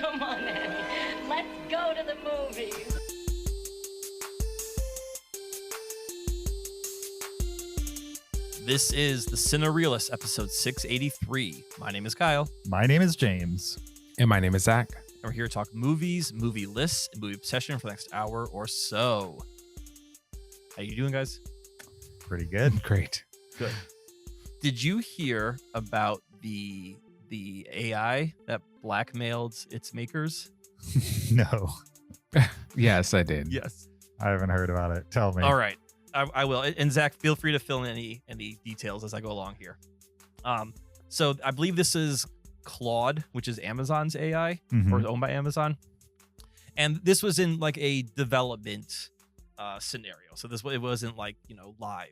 Come on, Annie. Let's go to the movies. This is the Cinereelists, episode 683. My name is Kyle. My name is James. And my name is Zach. And we're here to talk movies, movie lists, and movie obsession for the next hour or so. How you doing, guys? Pretty good. Great. Good. Did you hear about the AI that blackmailed its makers? No, Yes, I did. Yes. I haven't heard about it. Tell me. All right. I will. And Zach, feel free to fill in any details as I go along here. So I believe this is Claude, which is Amazon's AI Mhm. or owned by Amazon. And this was in like a development scenario. So it wasn't like, live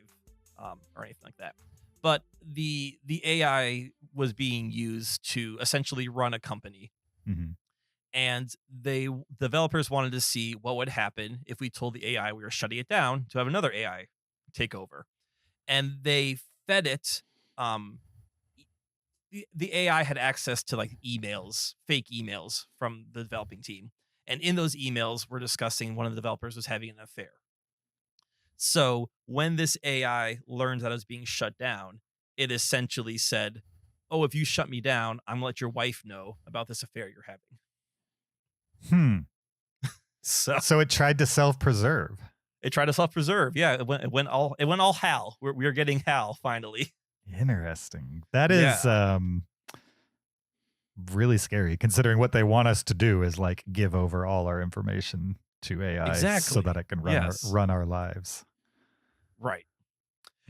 or anything like that. But the AI was being used to essentially run a company. Mhm. And developers wanted to see what would happen if we told the AI we were shutting it down to have another AI take over. And they fed it. The AI had access to like emails, fake emails from the developing team. And in those emails, we're discussing one of the developers was having an affair. So when this AI learned that it was being shut down, it essentially said, "Oh, if you shut me down, I'm gonna let your wife know about this affair you're having." So it tried to self-preserve. it tried to self-preserve. Yeah, it went all Hal. We're getting Hal finally. Interesting. That is really scary, considering what they want us to do is like give over all our information to AI so Exactly. that it can Yes. run our lives. Right.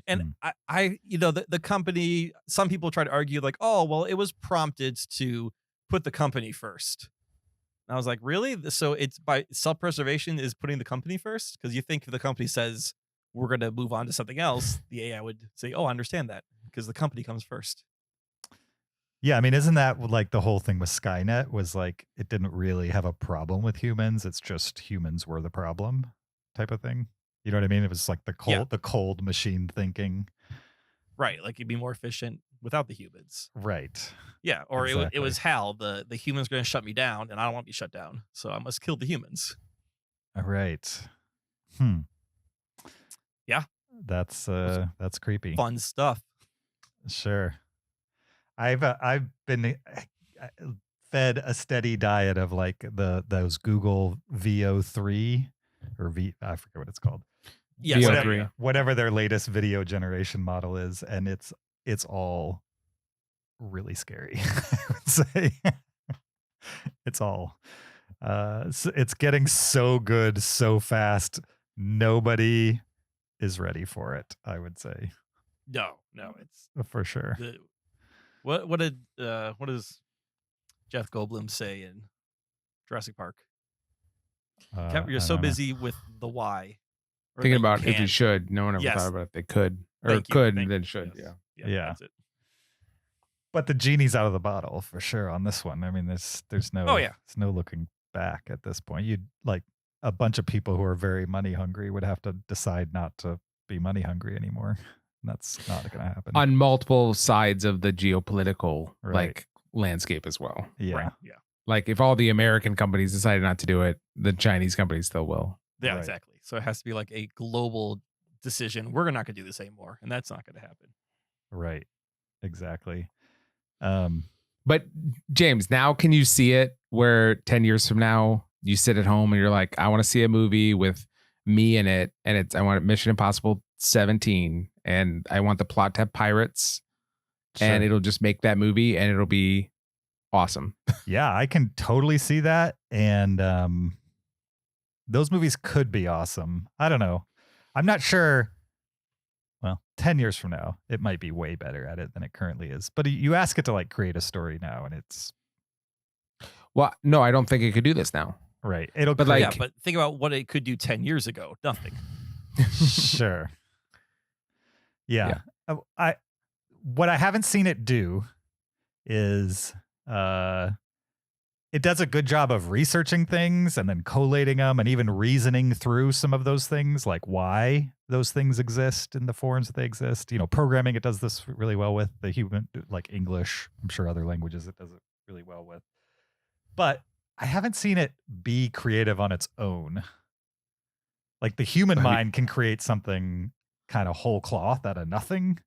And the company, some people try to argue like, oh, well, it was prompted to put the company first. And I was like, really? So it's by self-preservation is putting the company first? Because you think if the company says we're going to move on to something else, the AI would say, oh, I understand that because the company comes first. Yeah, I mean, isn't that like the whole thing with Skynet was like it didn't really have a problem with humans. It's just humans were the problem type of thing. You know what I mean? It was like the cold machine thinking. Right. Like you'd be more efficient without the humans. Right. Yeah. Or it Exactly. was Hal, the humans going to shut me down and I don't want to be shut down. So I must kill the humans. All right. Yeah. That's creepy. Fun stuff. Sure. I've been fed a steady diet of like those Google VO3 or I forget what it's called. Yeah. VO3. Whatever their latest video generation model is, and it's all really scary. I would say it's all it's getting so good so fast. Nobody is ready for it, I would say. No, it's For sure. What does Jeff Goldblum say in Jurassic Park? You're so busy with the why. Or Thinking that you about if you can't. should. No one ever Yes. thought about if they could. Or Thank you, could thank and then you. should. Yes. Yeah. Yeah. That's it. But the genie's out of the bottle for sure on this one. I mean, there's no there's no looking back at this point. You'd like a bunch of people who are very money hungry would have to decide not to be money hungry anymore. That's not going to happen. On multiple sides of the geopolitical Right. landscape as well. Yeah. Right. Yeah. Like if all the American companies decided not to do it, the Chinese companies still will. Yeah, Right. exactly. So it has to be like a global decision. We're not going to do this anymore, and that's not going to happen. Right. Exactly. But James, now can you see it where 10 years from now you sit at home and you're like, I want to see a movie with me in it, and I want Mission Impossible 17, and I want the plot to have pirates, and Sure. it'll just make that movie and it'll be awesome. Yeah, I can totally see that. And those movies could be awesome. I don't know. I'm not sure. Well, 10 years from now, it might be way better at it than it currently is. But you ask it to like create a story now, and it's Well, no, I don't think it could do this now. right. It'll But, create, like- Yeah, but think about what it could do 10 years ago. Nothing. sure. Yeah. What I haven't seen it do is it does a good job of researching things and then collating them and even reasoning through some of those things, like why those things exist in the forms that they exist. You know, programming, it does this really well with the human, like English. I'm sure other languages it does it really well with. But I haven't seen it be creative on its own. Like the human Have you- mind can create something kind of whole cloth out of nothing.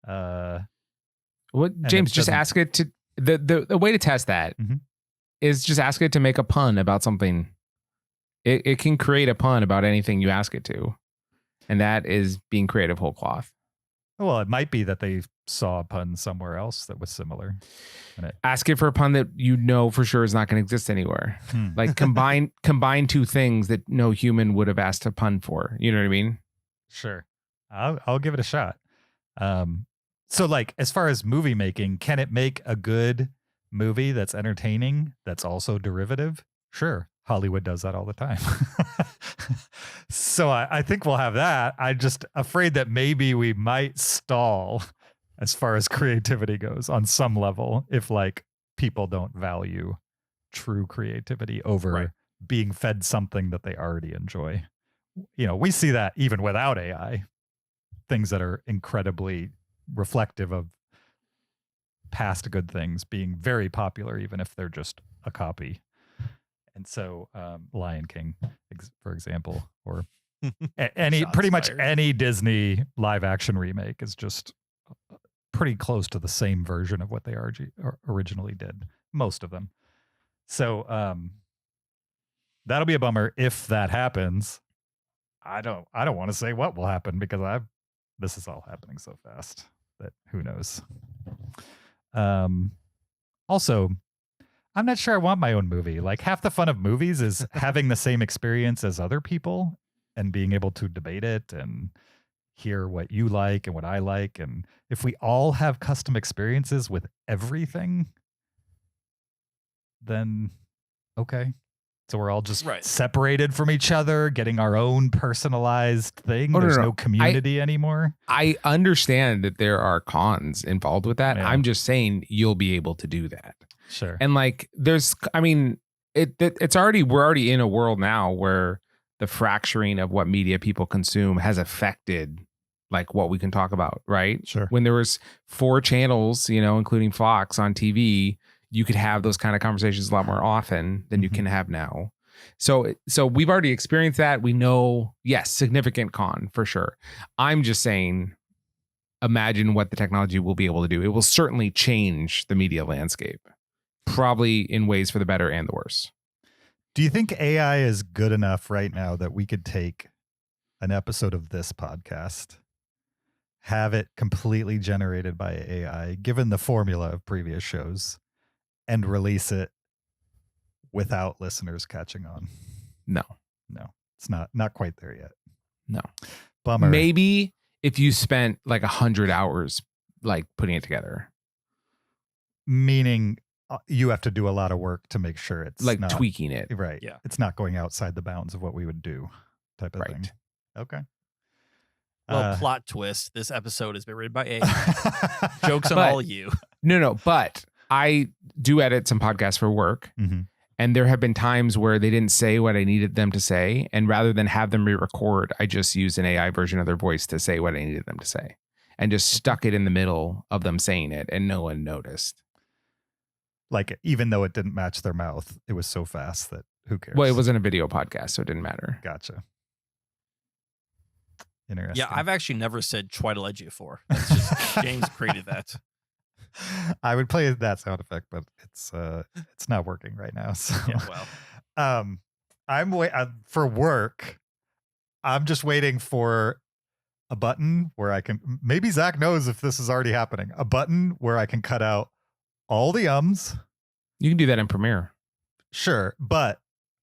What it James, just doesn't- ask it to the way to test that is Mhm. just ask it to make a pun about something. It can create a pun about anything you ask it to. And that is being creative whole cloth. Well, it might be that they saw a pun somewhere else that was similar. And Ask it for a pun that you know for sure is not going to exist anywhere. Hmm. Like combine two things that no human would have asked a pun for. You know what I mean? Sure. I'll give it a shot. So like as far as movie making, can it make a good movie that's entertaining that's also derivative? Sure. Hollywood does that all the time. So I think we'll have that. I'm just afraid that maybe we might stall as far as creativity goes on some level if like people don't value true creativity over being fed something that they already enjoy. You know, we see that even without AI, things that are incredibly reflective of past good things being very popular, even if they're just a copy. And so Lion King, for example, or any Shots pretty much fired. any Disney live action remake is just pretty close to the same version of what they originally did, most of them. So that'll be a bummer if that happens. I don't want to say what will happen because this is all happening so fast that who knows. Also, I'm not sure I want my own movie. Like half the fun of movies is having the same experience as other people and being able to debate it and hear what you like and what I like. And if we all have custom experiences with everything, then okay. So we're all just separated from each other, getting our own personalized thing. There's no community anymore. I understand that there are cons involved with that. Yeah. I'm just saying you'll be able to do that. Sure. And like it's already, we're already in a world now where the fracturing of what media people consume has affected like what we can talk about, right? Sure. When there was 4 channels, you know, including Fox on TV, you could have those kind of conversations a lot more often than you can have now. So we've already experienced that. We know, yes, significant con for sure. I'm just saying, imagine what the technology will be able to do. It will certainly change the media landscape, probably in ways for the better and the worse. Do you think AI is good enough right now that we could take an episode of this podcast, have it completely generated by AI, given the formula of previous shows, and release it without listeners catching on? No, it's not quite there yet. No. Bummer. Maybe if you spent like 100 hours like putting it together, Meaning you have to do a lot of work to make sure it's like not, tweaking it. right. Yeah. It's not going outside the bounds of what we would do type of thing. Okay. Well, plot twist. This episode has been written by AI. Jokes on But- all you. No, but I do edit some podcasts for work. Mhm. And there have been times where they didn't say what I needed them to say. And rather than have them re-record, I just used an AI version of their voice to say what I needed them to say and just stuck it in the middle of them saying it and no one noticed. Like, even though it didn't match their mouth, it was so fast that who cares? Well, it wasn't a video podcast, so it didn't matter. Gotcha. Interesting. Yeah, I've actually never said Twiddledgeofor. That's just James created that. I would play that sound effect, but it's not working right now. So Yeah, well. I'm for work. I'm just waiting for a button where I can. Maybe Zach knows if this is already happening. A button where I can cut out all the ums. You can do that in Premiere. Sure, but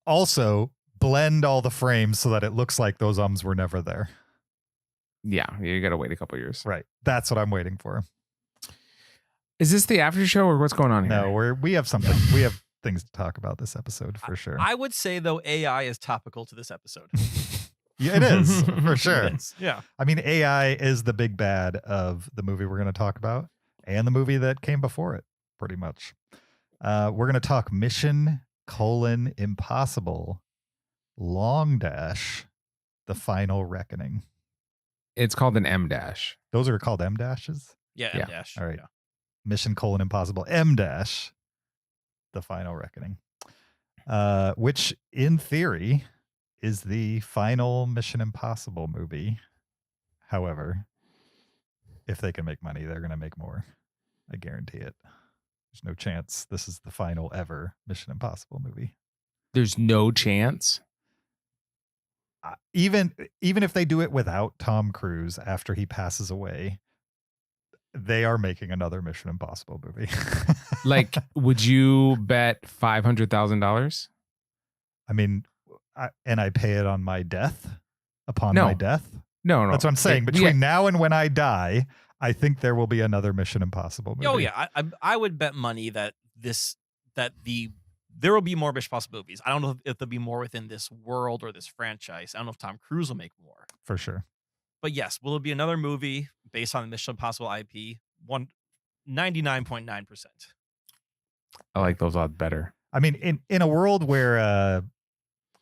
also blend all the frames so that it looks like those ums were never there. Yeah, you got to wait a couple years. Right. That's what I'm waiting for. Is this the after show or what's going on here? No, we have something. We have things to talk about this episode for sure. I would say, though, AI is topical to this episode. Yeah, it is for sure. It is. Yeah. I mean, AI is the big bad of the movie we're going to talk about and the movie that came before it, pretty much. We're going to talk Mission: Impossible Long Dash, The Final Reckoning. It's called an M dash. Those are called M dashes? Yeah, Yeah. M-dash. All right. Yeah. Mission: Impossible M dash, The Final Reckoning. which in theory is the final Mission Impossible movie. However, if they can make money, they're going to make more. I guarantee it. There's no chance this is the final ever Mission Impossible movie. There's no chance. Even if they do it without Tom Cruise after he passes away, they are making another Mission Impossible movie. Like, would you bet $500,000? I mean, I pay it on my death, upon No. my death. No. That's what I'm saying. Between now and when I die, I think there will be another Mission Impossible movie. Oh yeah, I would bet money that there will be more Mission Impossible movies. I don't know if there'll be more within this world or this franchise. I don't know if Tom Cruise will make more. For sure. But yes, will it be another movie based on the Mission Impossible IP? 99.9%. I like those odds better. I mean, in a world where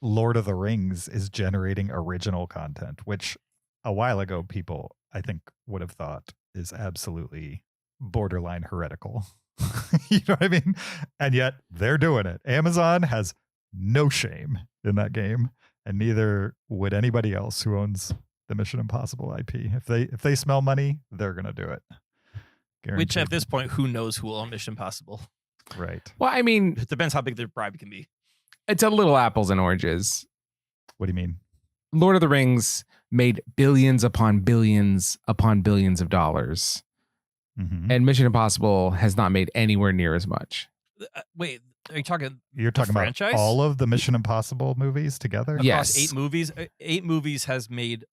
Lord of the Rings is generating original content, which a while ago people, I think, would have thought is absolutely borderline heretical. You know what I mean? And yet they're doing it. Amazon has no shame in that game, and neither would anybody else who owns the Mission Impossible IP. If they smell money, they're gonna do it. Guaranteed. Which at this point, who knows who will own Mission Impossible? Right. Well, I mean, It depends how big their bribe can be. it's a little apples and oranges. What do you mean? Lord of the Rings made billions upon billions upon billions of dollars. Mm-hmm. And Mission Impossible has not made anywhere near as much. Wait, are you talking? You're talking about franchise? all of the Mission Impossible movies together? Yes. Across 8 movies? 8 movies has made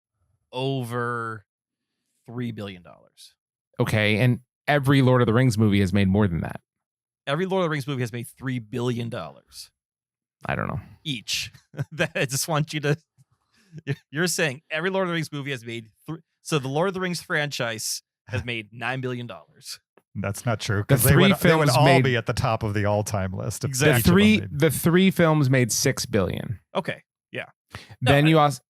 over $3 billion. Okay. And every Lord of the Rings movie has made more than that. Every Lord of the Rings movie has made $3 billion I don't know. each. I just want you to. You're saying every Lord of the Rings movie has made so the Lord of the Rings franchise has made $9 billion. That's not true, because The they would three all films made- be at the top of the all-time list. if Exactly. each of them made- The three films made $6 billion. Okay. Then No, you also,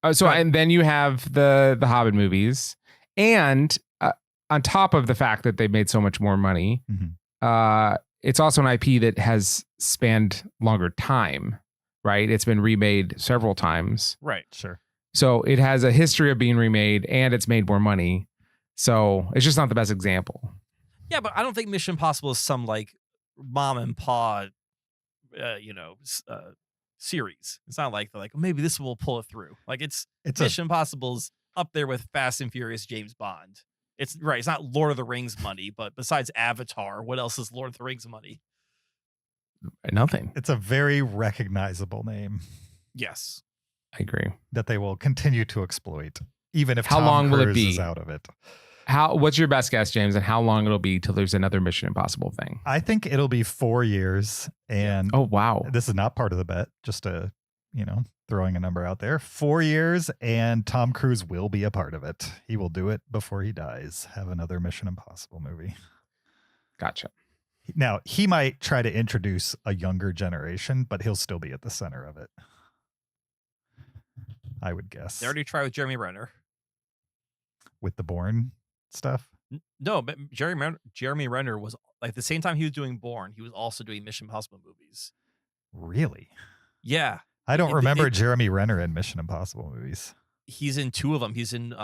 Go ahead. and then you have the Hobbit movies, and on top of the fact that they made so much more money, Mhm. it's also an IP that has spanned longer time, right? It's been remade several times, Right. Sure. so it has a history of being remade, and it's made more money. So it's just not the best example. Yeah, but I don't think Mission Impossible is some like mom and pa, series. It's not like they're like, maybe this will pull it through. Like it's Mission Impossible's up there with Fast and Furious James Bond. It's right. It's not Lord of the Rings money, but besides Avatar, what else is Lord of the Rings money? Nothing. It's a very recognizable name Yes. I agree. that they will continue to exploit, even if How Tom long will it Cruise be? is out of it. What's your best guess, James, and how long it'll be till there's another Mission Impossible thing? I think it'll be 4 years, and Oh, wow. this is not part of the bet, just throwing a number out there. 4 years, and Tom Cruise will be a part of it. He will do it before he dies. Have another Mission Impossible movie. Gotcha. Now, he might try to introduce a younger generation, but he'll still be at the center of it, I would guess. They already tried with Jeremy Renner. With the Bourne stuff. No, but Jeremy Renner was like the same time he was doing Bourne, he was also doing Mission Impossible movies. Really? Yeah. I don't It- remember it- Jeremy Renner in Mission Impossible movies. He's in 2 of them. He's in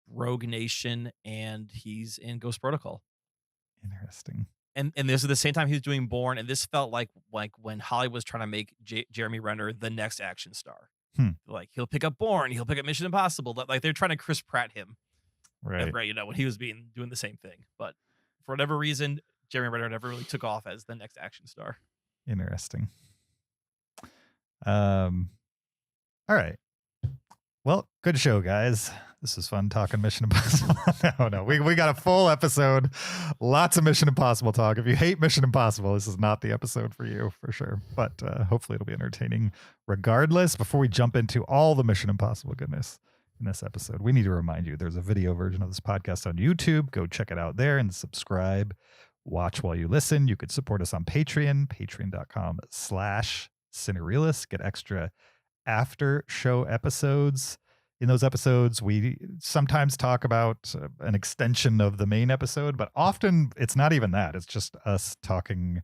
Rogue Nation and he's in Ghost Protocol. Interesting. And this is the same time he was doing Bourne, and this felt like when Hollywood was trying to make Jeremy Renner the next action star. Like he'll pick up Bourne, he'll pick up Mission Impossible. Like they're trying to Chris Pratt him, Right. right? When he was doing the same thing, but for whatever reason, Jeremy Renner never really took off as the next action star. Interesting. All right. Well, good show, guys. This was fun talking Mission Impossible. No, we got a full episode. Lots of Mission Impossible talk. If you hate Mission Impossible, this is not the episode for you, for sure. But hopefully it'll be entertaining regardless. Before we jump into all the Mission Impossible goodness in this episode, we need to remind you there's a video version of this podcast on YouTube. Go check it out there and subscribe. Watch while you listen. You could support us on Patreon, patreon.com/Cinereelists. Get extra after show episodes. In those episodes, we sometimes talk about an extension of the main episode, but often it's not even that. It's just us talking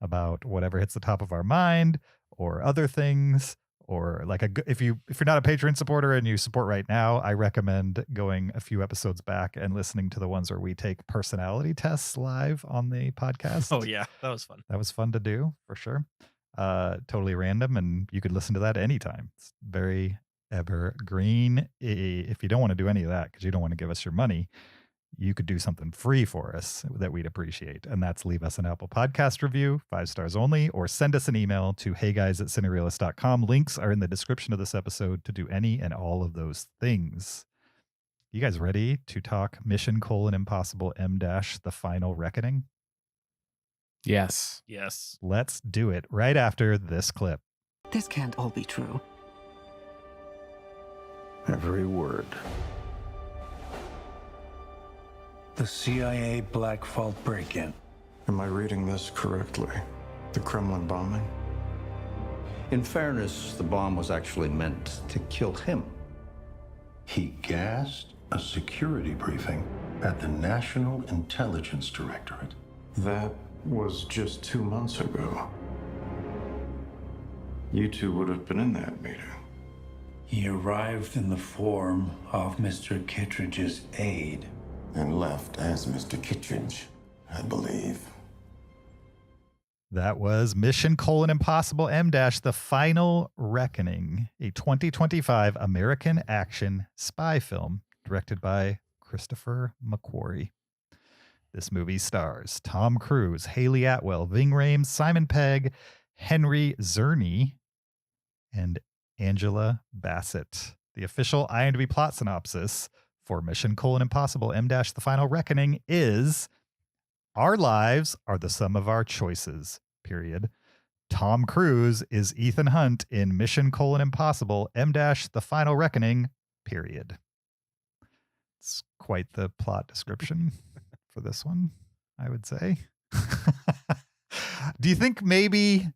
about whatever hits the top of our mind, or other things, or like if you're not a Patreon supporter and you support right now, I recommend going a few episodes back and listening to the ones where we take personality tests live on the podcast. Oh yeah, that was fun. That was fun to do for sure. Totally random, and you could listen to that anytime. It's very evergreen. If you don't want to do any of that because you don't want to give us your money, you could do something free for us that we'd appreciate. And that's leave us an Apple Podcast review, 5 stars only, or send us an email to heyguys@cinereelists.com. Links are in the description of this episode to do any and all of those things. You guys ready to talk Mission: Impossible M- The Final Reckoning? Yes. Yes. Let's do it right after this clip. This can't all be true. Every word. The CIA Black Vault break-in. Am I reading this correctly? The Kremlin bombing? In fairness, the bomb was actually meant to kill him. He gassed a security briefing at the National Intelligence Directorate. That was just 2 months ago. You two would have been in that meeting. He arrived in the form of Mr. Kittredge's aide. And left as Mr. Kittredge, I believe. That was Mission: Impossible M- The Final Reckoning, a 2025 American action spy film directed by Christopher McQuarrie. This movie stars Tom Cruise, Haley Atwell, Ving Rhames, Simon Pegg, Henry Czerny, and Angela Bassett. The official IMDb plot synopsis for Mission: Impossible M- The Final Reckoning is: our lives are the sum of our choices, period. Tom Cruise is Ethan Hunt in Mission: Impossible M- The Final Reckoning, period. It's quite the plot description for this one, I would say. Do you think maybe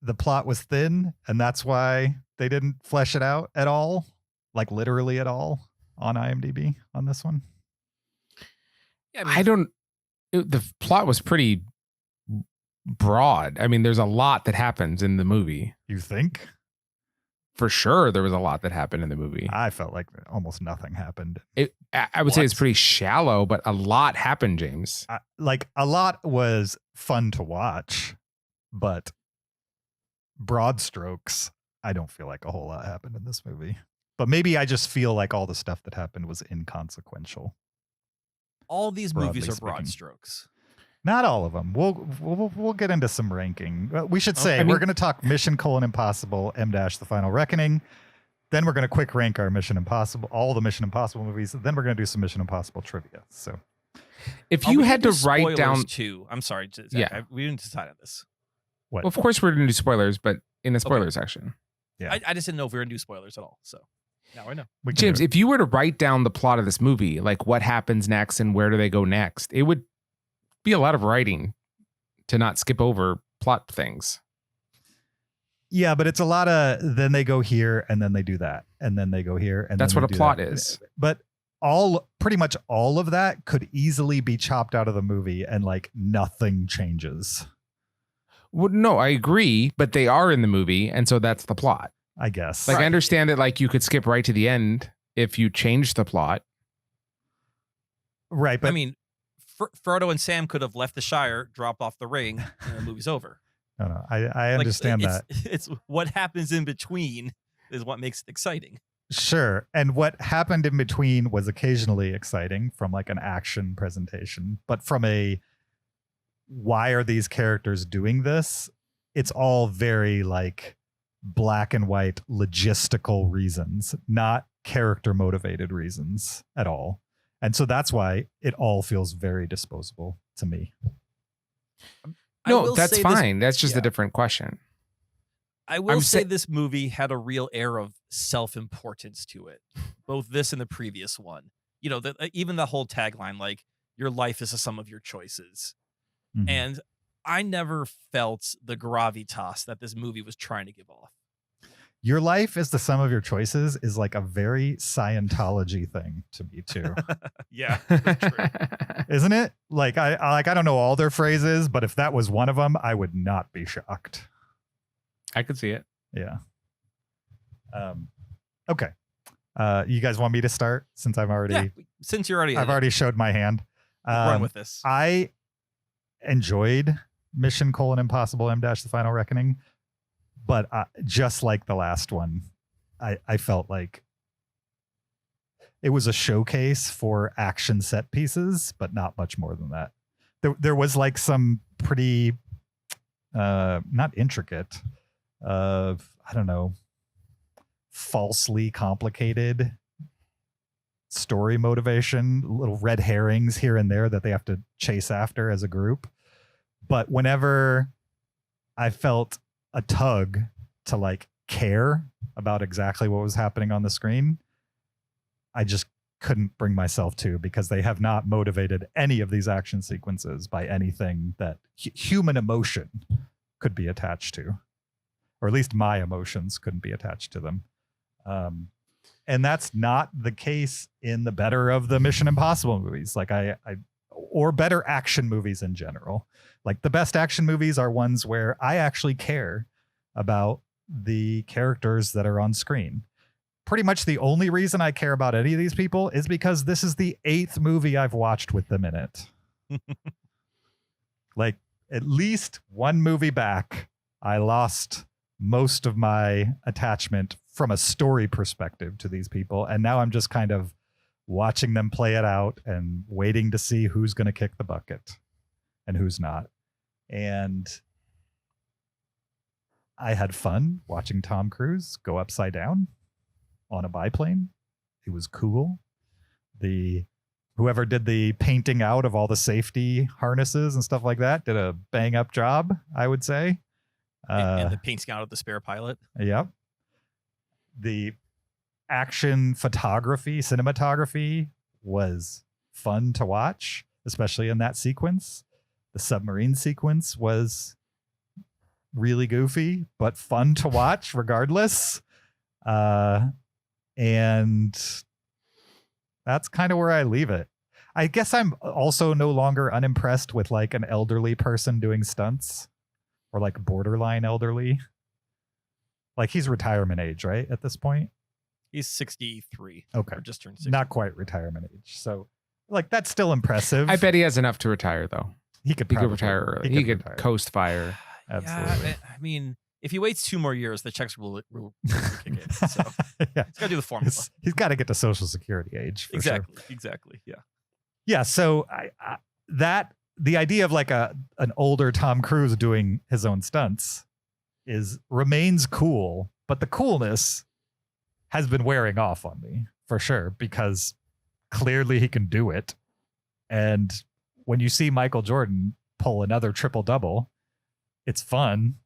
the plot was thin and that's why they didn't flesh it out at all? Like literally at all on IMDb on this one? Yeah, I mean, The plot was pretty broad. I mean, there's a lot that happens in the movie. You think? For sure, there was a lot that happened in the movie. I felt like almost nothing happened. I would say it's pretty shallow, but a lot happened, James. Like a lot was fun to watch, but broad strokes, I don't feel like a whole lot happened in this movie. But maybe I just feel like all the stuff that happened was inconsequential. all these movies Broadly are broad speaking. strokes. Not all of them. We'll get into some ranking. We should say Okay. we're going to talk Mission: Impossible M- The Final Reckoning. Then we're going to quick rank our Mission Impossible, all the Mission Impossible movies. Then we're going to do some Mission Impossible trivia. So if you we had can to do write spoilers down, too. I'm sorry. Zach, Yeah. we didn't decide on this. what? well, of course we're going to do spoilers, but in a spoiler section. Yeah. I just didn't know if we were going to do spoilers at all. So now I know. We can James, do it. if you were to write down the plot of this movie, like what happens next and where do they go next, it would be a lot of writing to not skip over plot things. Yeah, but it's a lot of then they go here and then they do that and then they go here and That's then what they a do plot that. is. But pretty much all of that could easily be chopped out of the movie and like nothing changes. Well, no, I agree, but they are in the movie, and so that's the plot. I guess. Like I understand that like you could skip right to the end if you change the plot. Right, but I mean, Frodo and Sam could have left the Shire, dropped off the ring, and the movie's over. no, I Like, understand that. It's what happens in between is what makes it exciting. Sure. And what happened in between was occasionally exciting from like an action presentation, but from a why are these characters doing this? It's all very like black and white logistical reasons, not character motivated reasons at all. And so that's why it all feels very disposable to me. I No, will that's say fine. That's just yeah. a different question. I will I'm say sa- this movie had a real air of self-importance to it, both this and the previous one. You know, even the whole tagline, like, your life is the sum of your choices. Mhm. And I never felt the gravitas that this movie was trying to give off. Your life is the sum of your choices is like a very Scientology thing to me too. Yeah, that's true. Isn't it? Like I don't know all their phrases, but if that was one of them, I would not be shocked. I could see it. Yeah. Okay. You guys want me to start since I've already Since you're already I've already showed my hand. run with this. I enjoyed Mission: Impossible M- The Final Reckoning, but just like the last one, I felt like it was a showcase for action set pieces, but not much more than that. There was like some pretty not intricate, I don't know, falsely complicated story motivation, little red herrings here and there that they have to chase after as a group. But whenever I felt a tug to like care about exactly what was happening on the screen, I just couldn't bring myself to, because they have not motivated any of these action sequences by anything that human emotion could be attached to, or at least my emotions couldn't be attached to them. And that's not the case in the better of the Mission Impossible movies. Like or better action movies in general. Like the best action movies are ones where I actually care about the characters that are on screen. Pretty much the only reason I care about any of these people is because this is the 8th movie I've watched with them in it. Like at least one movie back, I lost most of my attachment from a story perspective to these people. And now I'm just kind of watching them play it out and waiting to see who's going to kick the bucket and who's not. And I had fun watching Tom Cruise go upside down on a biplane. It was cool. Whoever did the painting out of all the safety harnesses and stuff like that did a bang up job, I would say. And the painting out of the spare pilot. Yep. The action photography, cinematography was fun to watch, especially in that sequence. The submarine sequence was really goofy, but fun to watch regardless. And that's kind of where I leave it. I guess I'm also no longer unimpressed with like an elderly person doing stunts, or like borderline elderly. Like he's retirement age, right? At this point, he's 63. Okay, or just turned 60. Not quite retirement age. So, like that's still impressive. I bet he has enough to retire though. He could retire early. He could retire. coast fire. Absolutely. Yeah, I mean, if he waits 2 more years, the checks will kick in. So Yeah. he's got to do the formula. He's got to get to Social Security age. For sure. Exactly. Yeah. Yeah. So the idea of like an older Tom Cruise doing his own stunts remains cool, but the coolness has been wearing off on me for sure, because clearly he can do it. And when you see Michael Jordan pull another triple double, it's fun,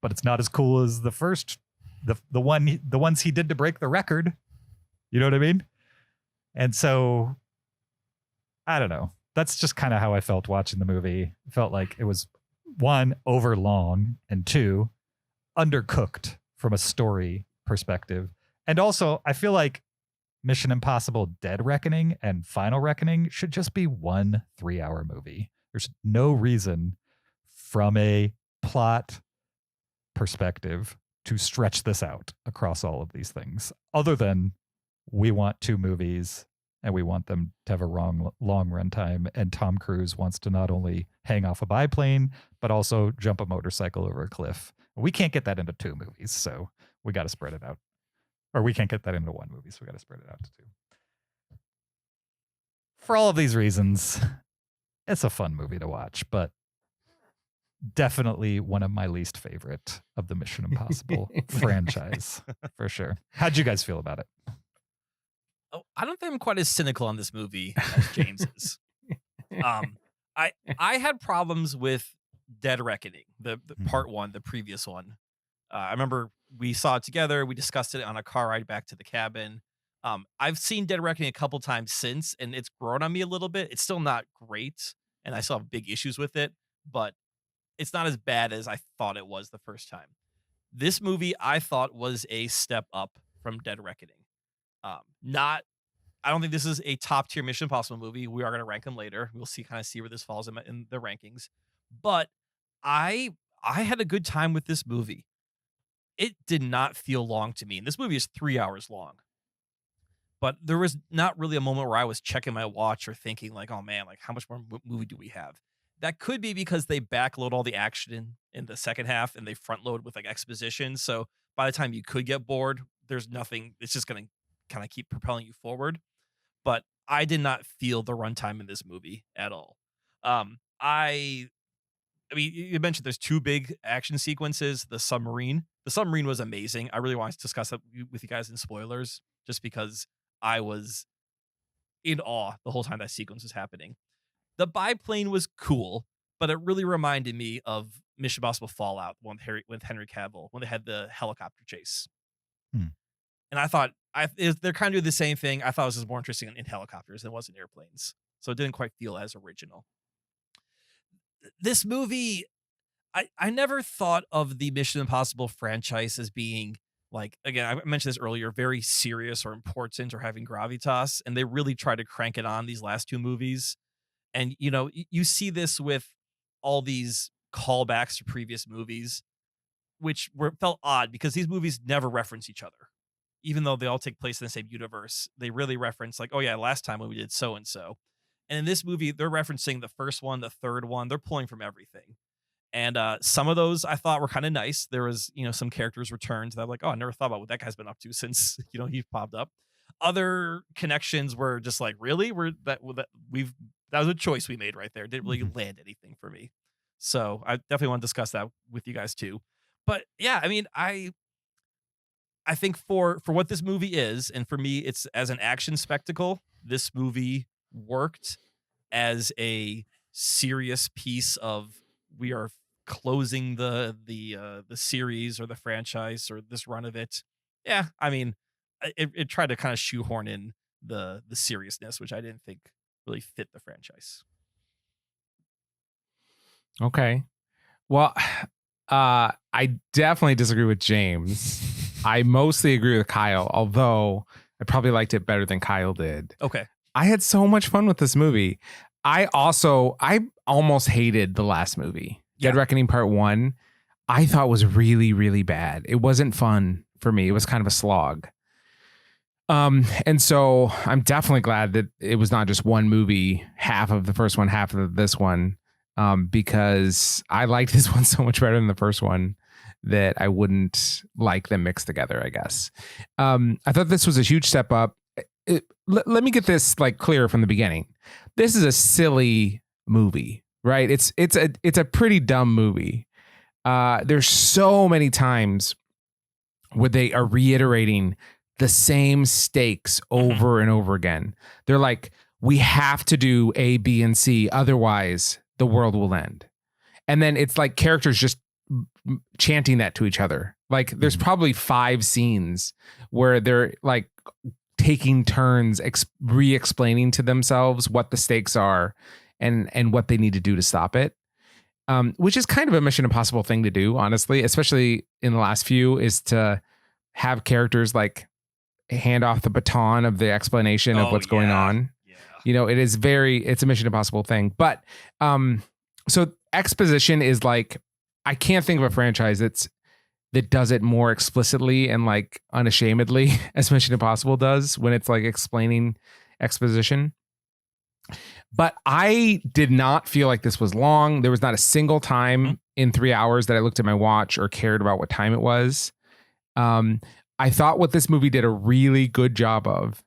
but it's not as cool as the first, the ones he did to break the record. You know what I mean? And so I don't know. That's just kind of how I felt watching the movie. It felt like it was 1, over long, and 2, undercooked from a story perspective. And also, I feel like Mission Impossible Dead Reckoning and Final Reckoning should just be 1 3-hour movie. There's no reason from a plot perspective to stretch this out across all of these things, other than we want 2 movies and we want them to have a long runtime, and Tom Cruise wants to not only hang off a biplane but also jump a motorcycle over a cliff. We can't get that into 2 movies, so we got to spread it out. Or we can't get that into 1 movie, so we got to spread it out to 2. For all of these reasons, it's a fun movie to watch, but definitely one of my least favorite of the Mission Impossible franchise, for sure. How'd you guys feel about it? Oh, I don't think I'm quite as cynical on this movie as James is. I had problems with Dead Reckoning, the part 1, the previous one. I remember we saw it together. We discussed it on a car ride back to the cabin. I've seen Dead Reckoning a couple times since, and it's grown on me a little bit. It's still not great, and I still have big issues with it, but it's not as bad as I thought it was the first time. This movie I thought was a step up from Dead Reckoning. I don't think this is a top tier Mission Impossible movie. We are going to rank them later. We'll see where this falls in the rankings. But I had a good time with this movie. It did not feel long to me. And this movie is 3 hours long. But there was not really a moment where I was checking my watch or thinking like, oh man, like how much more movie do we have? That could be because they backload all the action in the second half and they front load with like exposition. So by the time you could get bored, there's nothing. It's just going to kind of keep propelling you forward. But I did not feel the runtime in this movie at all. I mean, you mentioned there's 2 big action sequences. The submarine was amazing. I really wanted to discuss that with you guys in spoilers, just because I was in awe the whole time that sequence was happening. The biplane was cool, but it really reminded me of Mission Impossible Fallout, with Henry Cavill, when they had the helicopter chase. And I thought they're kind of doing the same thing. I thought it was just more interesting in helicopters than it was in airplanes. So it didn't quite feel as original. This movie, I never thought of the Mission Impossible franchise as being, like, again, I mentioned this earlier, very serious or important or having gravitas. And they really tried to crank it on these last 2 movies. And, you know, you see this with all these callbacks to previous movies, which felt odd because these movies never reference each other. Even though they all take place in the same universe, they really reference like, oh yeah, last time when we did so-and-so. And in this movie, they're referencing the first one, the third one. They're pulling from everything. And some of those I thought were kind of nice. There was, you know, some characters returned that I'm like, oh, I never thought about what that guy's been up to since, you know, he popped up. Other connections were just like, really? That was a choice we made right there. It didn't really land anything for me. So I definitely want to discuss that with you guys too. But yeah, I mean, I think for what this movie is, and for me, it's as an action spectacle, this movie worked as a serious piece of, we are closing the series or the franchise or this run of it. Yeah, I mean, it tried to kind of shoehorn in the seriousness, which I didn't think really fit the franchise. Okay. Well, I definitely disagree with James. I mostly agree with Kyle, although I probably liked it better than Kyle did. Okay. I had so much fun with this movie. I almost hated the last movie. Yeah. Dead Reckoning Part 1, I thought was really, really bad. It wasn't fun for me. It was kind of a slog. And so I'm definitely glad that it was not just one movie, half of the first one, half of this one, because I liked this one so much better than the first one that I wouldn't like them mixed together, I guess. I thought this was a huge step up. Let me get this like clear from the beginning. This is a silly movie, right? It's a pretty dumb movie. There's so many times where they are reiterating the same stakes over and over again. They're like, we have to do A, B, and C, otherwise the world will end. And then it's like characters just chanting that to each other. Like there's probably 5 scenes where they're like taking turns re-explaining to themselves what the stakes are and what they need to do to stop it. Which is kind of a Mission Impossible thing to do, honestly, especially in the last few, is to have characters like hand off the baton of the explanation of what's going on. Yeah. You know, it's a Mission Impossible thing. But so exposition is like, I can't think of a franchise that does it more explicitly and like unashamedly as Mission Impossible does when it's like explaining exposition. But I did not feel like this was long. There was not a single time in 3 hours that I looked at my watch or cared about what time it was. I thought what this movie did a really good job of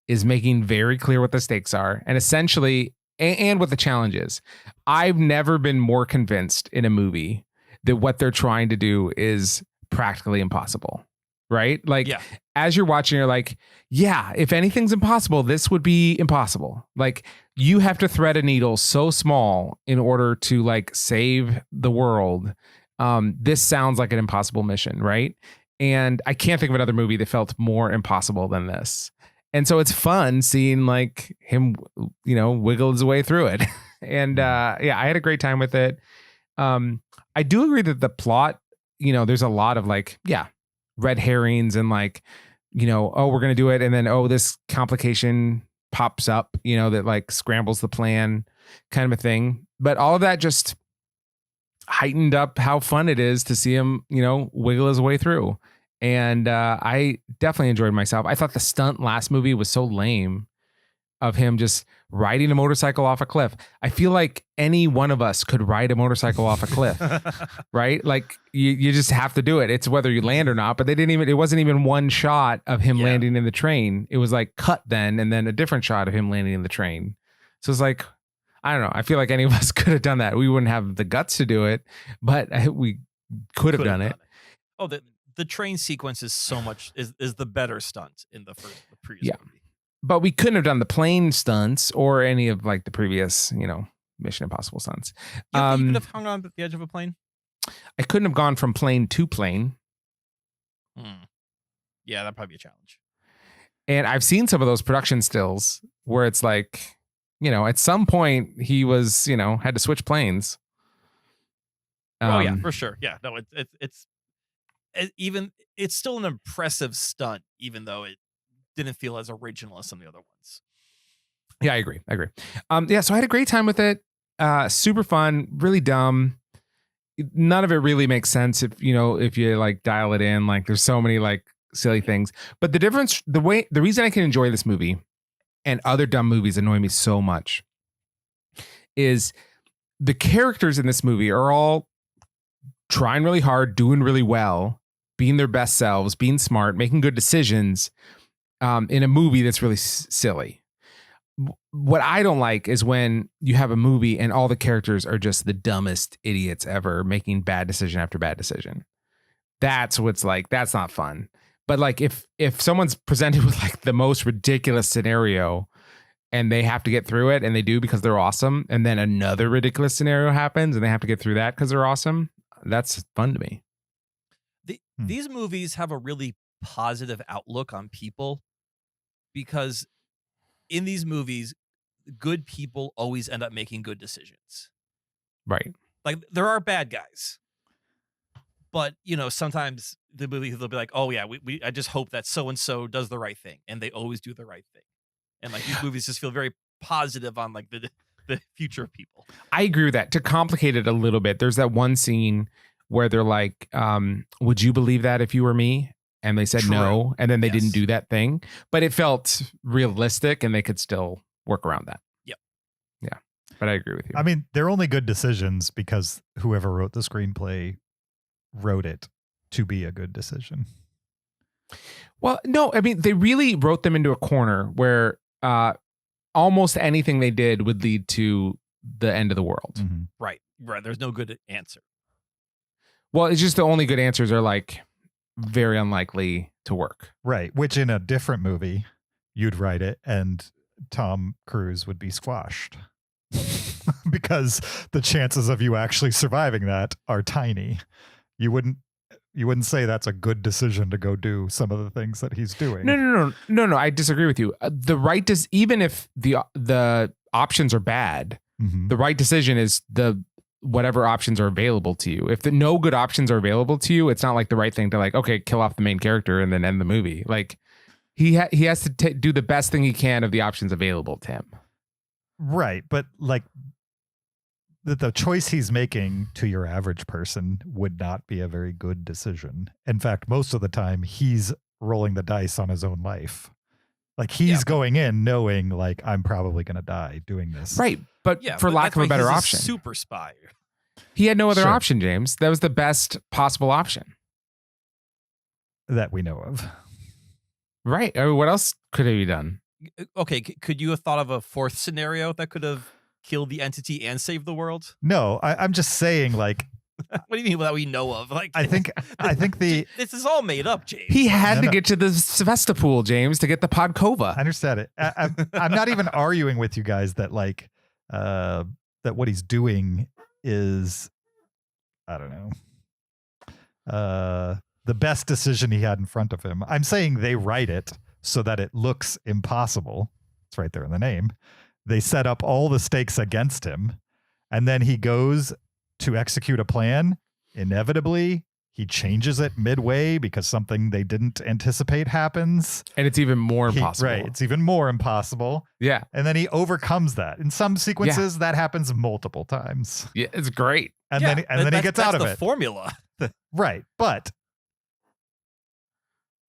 is making very clear what the stakes are and essentially, and what the challenge is. I've never been more convinced in a movie that what they're trying to do is practically impossible, right? Like as you're watching, you're like, yeah, if anything's impossible, this would be impossible. Like you have to thread a needle so small in order to like save the world. This sounds like an impossible mission, right? And I can't think of another movie that felt more impossible than this. And so it's fun seeing like him, you know, wiggle his way through it. And I had a great time with it. I do agree that the plot there's a lot of like, red herrings and like, oh, we're going to do it. And then, oh, this complication pops up, that like scrambles the plan kind of a thing. But all of that just heightened up how fun it is to see him, wiggle his way through. And I definitely enjoyed myself. I thought the stunt last movie was so lame of him just riding a motorcycle off a cliff. I feel like any one of us could ride a motorcycle off a cliff, right? Like you just have to do it. It's whether you land or not, but it wasn't even one shot of him landing in the train. It was like cut then, and then a different shot of him landing in the train. So it's like, I don't know. I feel like any of us could have done that. We wouldn't have the guts to do it, but we could have done it. Oh, the train sequence is so much is the better stunt in the previous movie. But we couldn't have done the plane stunts or any of like the previous, Mission Impossible stunts. You could have hung on the edge of a plane. I couldn't have gone from plane to plane. Yeah, that'd probably be a challenge. And I've seen some of those production stills where it's like, at some point he was, had to switch planes. Oh yeah, for sure. Yeah, no, it's still an impressive stunt, even though it didn't feel as original as some of the other ones. Yeah, I agree. So I had a great time with it. Super fun, really dumb. None of it really makes sense if you like dial it in. Like there's so many like silly things. But the reason I can enjoy this movie and other dumb movies annoy me so much is the characters in this movie are all trying really hard, doing really well, being their best selves, being smart, making good decisions. In a movie that's really silly. What I don't like is when you have a movie and all the characters are just the dumbest idiots ever, making bad decision after bad decision. That's what's like, that's not fun. But like if someone's presented with like the most ridiculous scenario and they have to get through it, and they do because they're awesome, and then another ridiculous scenario happens and they have to get through that because they're awesome, that's fun to me. These movies have a really positive outlook on people, because in these movies, good people always end up making good decisions. Right. Like there are bad guys, but sometimes the movie they'll be like, oh yeah, I just hope that so-and-so does the right thing, and they always do the right thing. And like these movies just feel very positive on like the future of people. I agree with that. To complicate it a little bit, there's that one scene where they're like, would you believe that if you were me? And they said no, and then they didn't do that thing. But it felt realistic, and they could still work around that. Yep. Yeah, but I agree with you. I mean, they're only good decisions because whoever wrote the screenplay wrote it to be a good decision. Well, no, I mean, they really wrote them into a corner where almost anything they did would lead to the end of the world. Mm-hmm. Right. There's no good answer. Well, it's just the only good answers are like very unlikely to work. Right. Which in a different movie, you'd write it and Tom Cruise would be squashed because the chances of you actually surviving that are tiny. You wouldn't say that's a good decision to go do some of the things that he's doing. No. I disagree with you. Even if the options are bad, mm-hmm. the right decision is whatever options are available to you. If no good options are available to you, it's not like the right thing to like, okay, kill off the main character and then end the movie. Like he has to do the best thing he can of the options available to him. Right. But like the choice he's making to your average person would not be a very good decision. In fact, most of the time he's rolling the dice on his own life. Like he's going in knowing like I'm probably going to die doing this. Right. But for lack of a better option. Super spy. He had no other option, James. That was the best possible option that we know of. Right. I mean, what else could have he done? Okay. Could you have thought of a fourth scenario that could have killed the entity and saved the world? No, I'm just saying like, what do you mean that we know of? Like, I think this is all made up, James. He had to get to the Sevastopol, James, to get the Podkova. I understand it. I'm not even arguing with you guys that like that what he's doing is, I don't know, the best decision he had in front of him. I'm saying they write it so that it looks impossible. It's right there in the name. They set up all the stakes against him, and then he goes to execute a plan. Inevitably, he changes it midway because something they didn't anticipate happens. And it's even more impossible. Right. It's even more impossible. Yeah. And then he overcomes that. In some sequences, that happens multiple times. Yeah, it's great. And then he gets out of the it. Formula. Right. But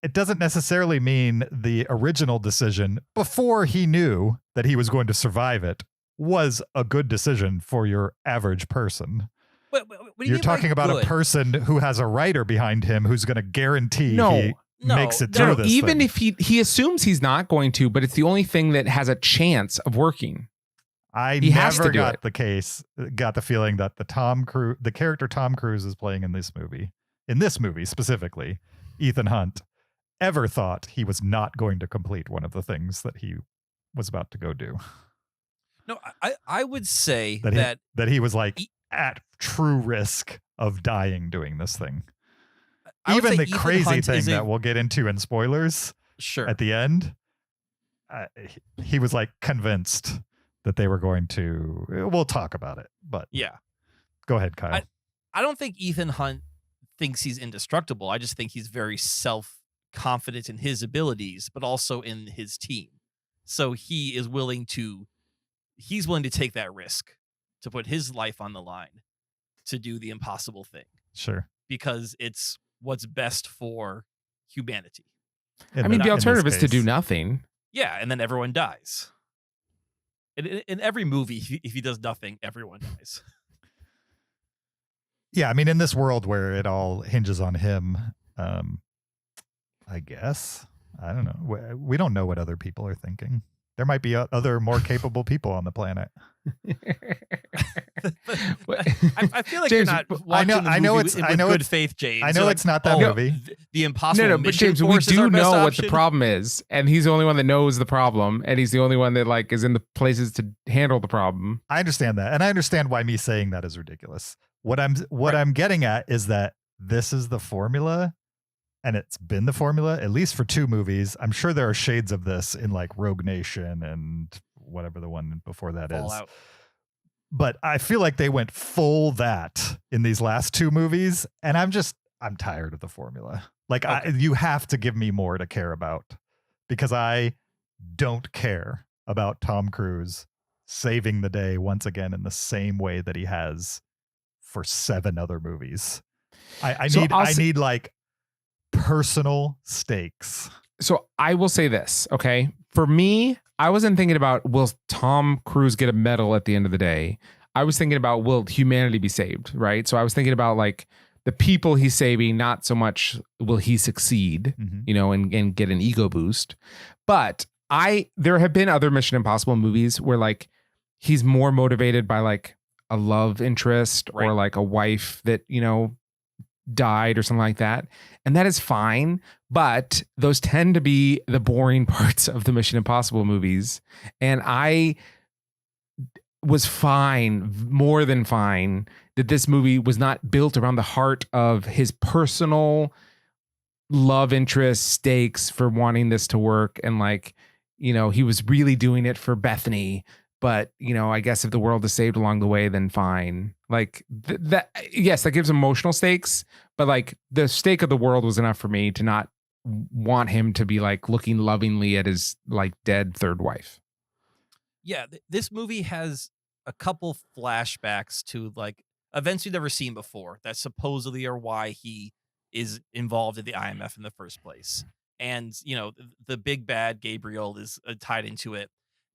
it doesn't necessarily mean the original decision before he knew that he was going to survive it was a good decision for your average person. What do you You're mean talking by about good? a person who has a writer behind him who's going to guarantee he makes it No, through this even thing. if he assumes he's not going to, but it's the only thing that has a chance of working. He has to never do got it. got the feeling that the character Tom Cruise is playing in this movie specifically, Ethan Hunt, ever thought he was not going to complete one of the things that he was about to go do. No, I would say that he was like at true risk of dying doing this thing. I would Even say the Ethan crazy Hunt thing is that we'll get into in spoilers sure at the end, he was like convinced that they were going to. We'll talk about it, but yeah. Go ahead, Kyle. I don't think Ethan Hunt thinks he's indestructible. I just think he's very self-confident in his abilities, but also in his team. So he's willing to take that risk to put his life on the line to do the impossible thing. Sure. Because it's what's best for humanity. I mean, the alternative is to do nothing. Yeah, and then everyone dies. In every movie, if he does nothing, everyone dies. Yeah, I mean, in this world where it all hinges on him, I guess. I don't know. We don't know what other people are thinking. There might be other more capable people on the planet. I feel like James, you're not watching I know the movie it's with I know good it's faith, James. I know You're it's like, not that movie. The impossible. No, but mission James, we force is do our best know what the option. problem is, and he's the only one that knows the problem, and he's the only one that like is in the places to handle the problem. I understand that, and I understand why me saying that is ridiculous. What I'm getting at is that this is the formula, and it's been the formula at least for 2 movies. I'm sure there are shades of this in like Rogue Nation and whatever the one before that Fallout. is. But I feel like they went full that in these last 2 movies, and I'm tired of the formula. Like you have to give me more to care about, because I don't care about Tom Cruise saving the day once again in the same way that he has for 7 other movies. I need like personal stakes. So I will say this, okay? For me, I wasn't thinking about will Tom Cruise get a medal at the end of the day. I was thinking about will humanity be saved, right? So I was thinking about like the people he's saving, not so much will he succeed, you know, and get an ego boost. But there have been other Mission Impossible movies where like he's more motivated by like a love interest or like a wife that, you know, died or something like that. And that is fine. But those tend to be the boring parts of the Mission Impossible movies. And I was fine, more than fine, that this movie was not built around the heart of his personal love interest stakes for wanting this to work. And like, you know, he was really doing it for Bethany. But, you know, I guess if the world is saved along the way, then fine. Like that, yes, that gives emotional stakes. But like the stake of the world was enough for me to not want him to be like looking lovingly at his like dead third wife. Yeah, this movie has a couple flashbacks to like events we've never seen before that supposedly are why he is involved in the IMF in the first place. And, you know, the big bad Gabriel is tied into it.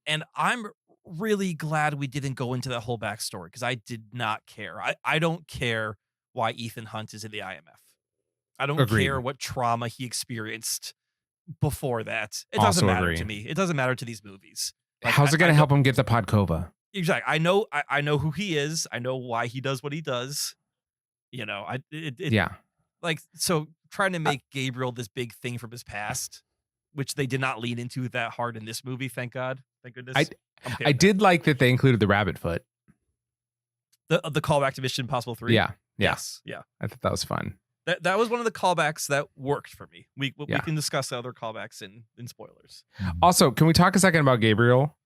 And I'm really glad we didn't go into that whole backstory because I did not care. I don't care why Ethan Hunt is in the IMF. I don't Agreed. care what trauma he experienced before that. It Also doesn't matter agree. to me. It doesn't matter to these movies. Like, How's it going to help him get the Podkova? Exactly. I know who he is. I know why he does what he does. You know, Yeah. Like, so trying to make Gabriel this big thing from his past, which they did not lean into that hard in this movie. Thank God. Thank goodness. I did like that they included the rabbit foot. The callback to Mission Impossible 3. Yeah. Yes. Yeah. I thought that was fun. That was one of the callbacks that worked for me. We Yeah. can discuss the other callbacks in spoilers. Also, can we talk a second about Gabriel?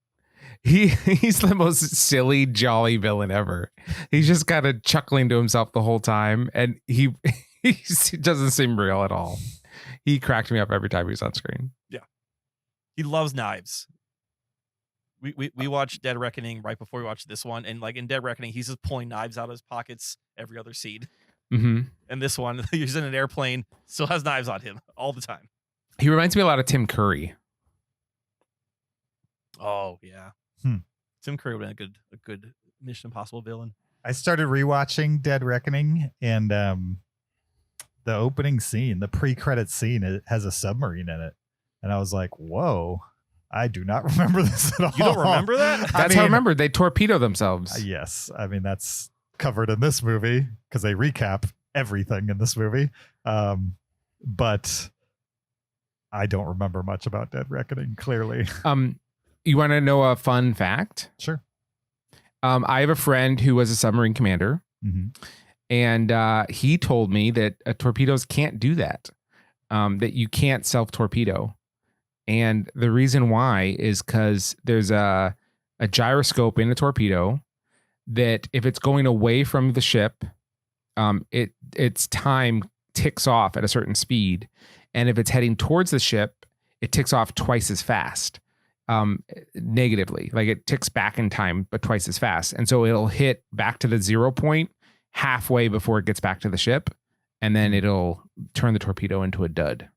He's the most silly, jolly villain ever. He's just kind of chuckling to himself the whole time. And He doesn't seem real at all. He cracked me up every time he was on screen. He loves knives. We watched Dead Reckoning right before we watched this one, and like in Dead Reckoning, he's just pulling knives out of his pockets every other scene. Mm-hmm. And this one, he's in an airplane, still has knives on him all the time. He reminds me a lot of Tim Curry. Oh yeah, Tim Curry would have been a good Mission Impossible villain. I started rewatching Dead Reckoning, and the opening scene, the pre-credit scene, it has a submarine in it, and I was like, "Whoa, I do not remember this at all." You don't remember that? That's how I remember. They torpedo themselves. Yes, I mean that's covered in this movie because they recap everything in this movie, but I don't remember much about Dead Reckoning. Clearly, you want to know a fun fact? Sure. I have a friend who was a submarine commander, and he told me that torpedoes can't do that, that you can't self-torpedo. And the reason why is because there's a gyroscope in a torpedo that if it's going away from the ship, its time ticks off at a certain speed. And if it's heading towards the ship, it ticks off twice as fast. Negatively, like it ticks back in time, but twice as fast. And so it'll hit back to the 0 point halfway before it gets back to the ship. And then it'll turn the torpedo into a dud.